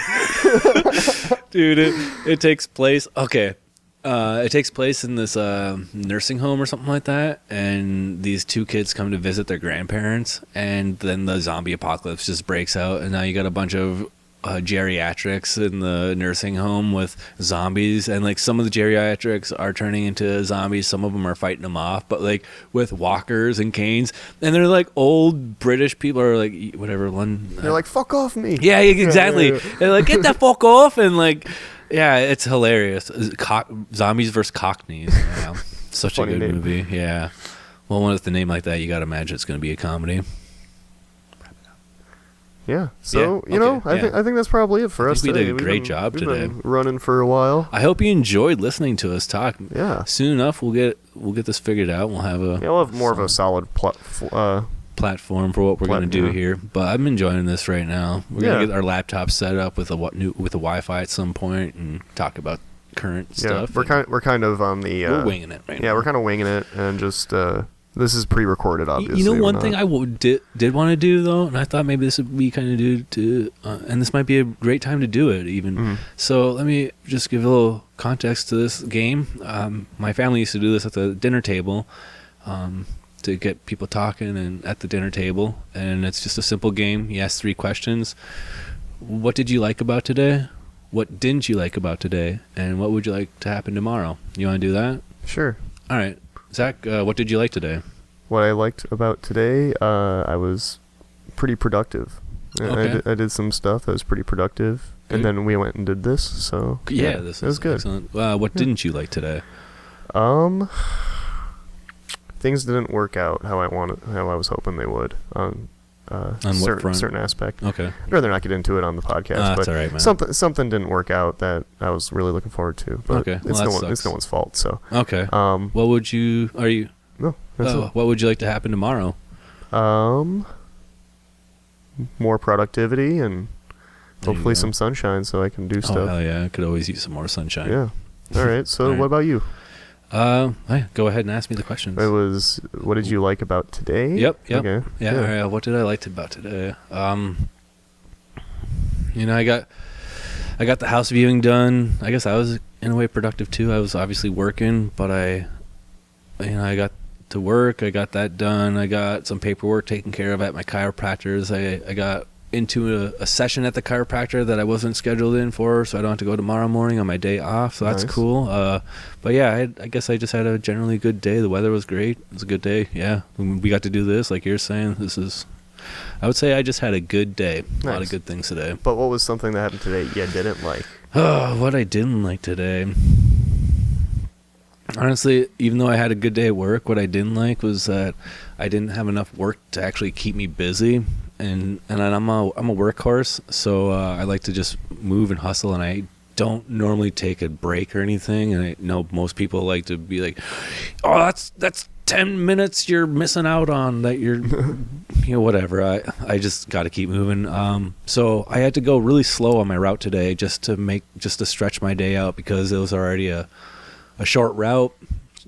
dude, it takes place. Okay. It takes place in this nursing home or something like that, and these two kids come to visit their grandparents, and then the zombie apocalypse just breaks out, and now you got a bunch of geriatrics in the nursing home with zombies, and like some of the geriatrics are turning into zombies, some of them are fighting them off, but like with walkers and canes, and they're like old British people, or like whatever they're like, fuck off me. Yeah, exactly. They're like, get the fuck off, and like, yeah, it's hilarious. Zombies versus Cockneys. Yeah. Such a good movie. Yeah. Well, with the name like that, you gotta imagine it's gonna be a comedy. Yeah, so I think that's probably it for us today. We did a great job today. Been running for a while. I hope you enjoyed listening to us talk. Yeah. Soon enough, we'll get this figured out. We'll have we'll have more of a solid platform for what we're going to do here. But I'm enjoying this right now. We're going to get our laptop set up with a Wi-Fi at some point and talk about current stuff. We're kind of on the. We're winging it right now. Yeah, we're kind of winging it and just. This is pre-recorded, obviously. You know, one thing I did want to do, though, and I thought maybe this would be kind of due to, and this might be a great time to do it, even. Mm-hmm. So let me just give a little context to this game. My family used to do this at the dinner table to get people talking and at the dinner table, and it's just a simple game. You ask 3 questions. What did you like about today? What didn't you like about today? And what would you like to happen tomorrow? You want to do that? Sure. All right. Zach, what did you like today? what I liked about today, I was pretty productive. Okay. I did some stuff that was pretty productive, and then we went and did this. So this was good. Excellent. What didn't you like today? Things didn't work out how I was hoping they would. On what front? Certain aspect. Okay. I'd rather not get into it on the podcast. But that's all right, man. Something didn't work out that I was really looking forward to. But okay. It's no one's fault. So. Okay. What would you? Are you? No. What would you like to happen tomorrow? More productivity and hopefully some sunshine so I can do stuff. Oh hell yeah! I could always use some more sunshine. Yeah. All right. So what about you? Go ahead and ask me the questions. It was, what did you like about today? Yep. Okay. Yeah. All right, what did I like about today? I got the house viewing done. I guess I was in a way productive too. I was obviously working, but I got to work. I got that done. I got some paperwork taken care of at my chiropractor's. I got into a session at the chiropractor that I wasn't scheduled in for, so I don't have to go tomorrow morning on my day off, so that's cool. But yeah, I guess I just had a generally good day. The weather was great. It was a good day. Yeah, we got to do this, like you're saying. I would say I just had a good day. A lot of good things today. But what was something that happened today you didn't like? What I didn't like today, honestly, even though I had a good day at work, what I didn't like was that I didn't have enough work to actually keep me busy. And I'm a workhorse, so I like to just move and hustle, and I don't normally take a break or anything. And I know most people like to be like, "Oh, that's 10 minutes you're missing out on that you're, whatever." I just got to keep moving. So I had to go really slow on my route today just to stretch my day out because it was already a short route,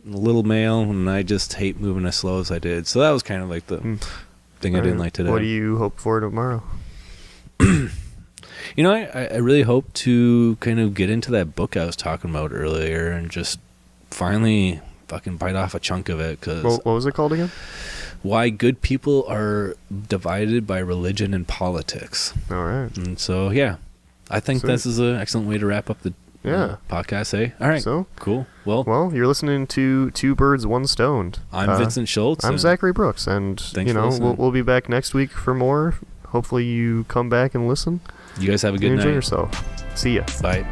a little mail, and I just hate moving as slow as I did. So that was kind of like the thing I didn't like today. What do you hope for tomorrow? I really hope to kind of get into that book I was talking about earlier and just finally fucking bite off a chunk of it. Cause what was it called again? Why Good People Are Divided by Religion and Politics. All right. And so, yeah, I think this is an excellent way to wrap up the podcast, eh? All right. So cool. Well, you're listening to Two Birds, One Stoned. I'm Vincent Schultz. I'm Zachary Brooks, and we'll be back next week for more. Hopefully, you come back and listen. You guys have a good night. Enjoy yourself. See ya. Bye.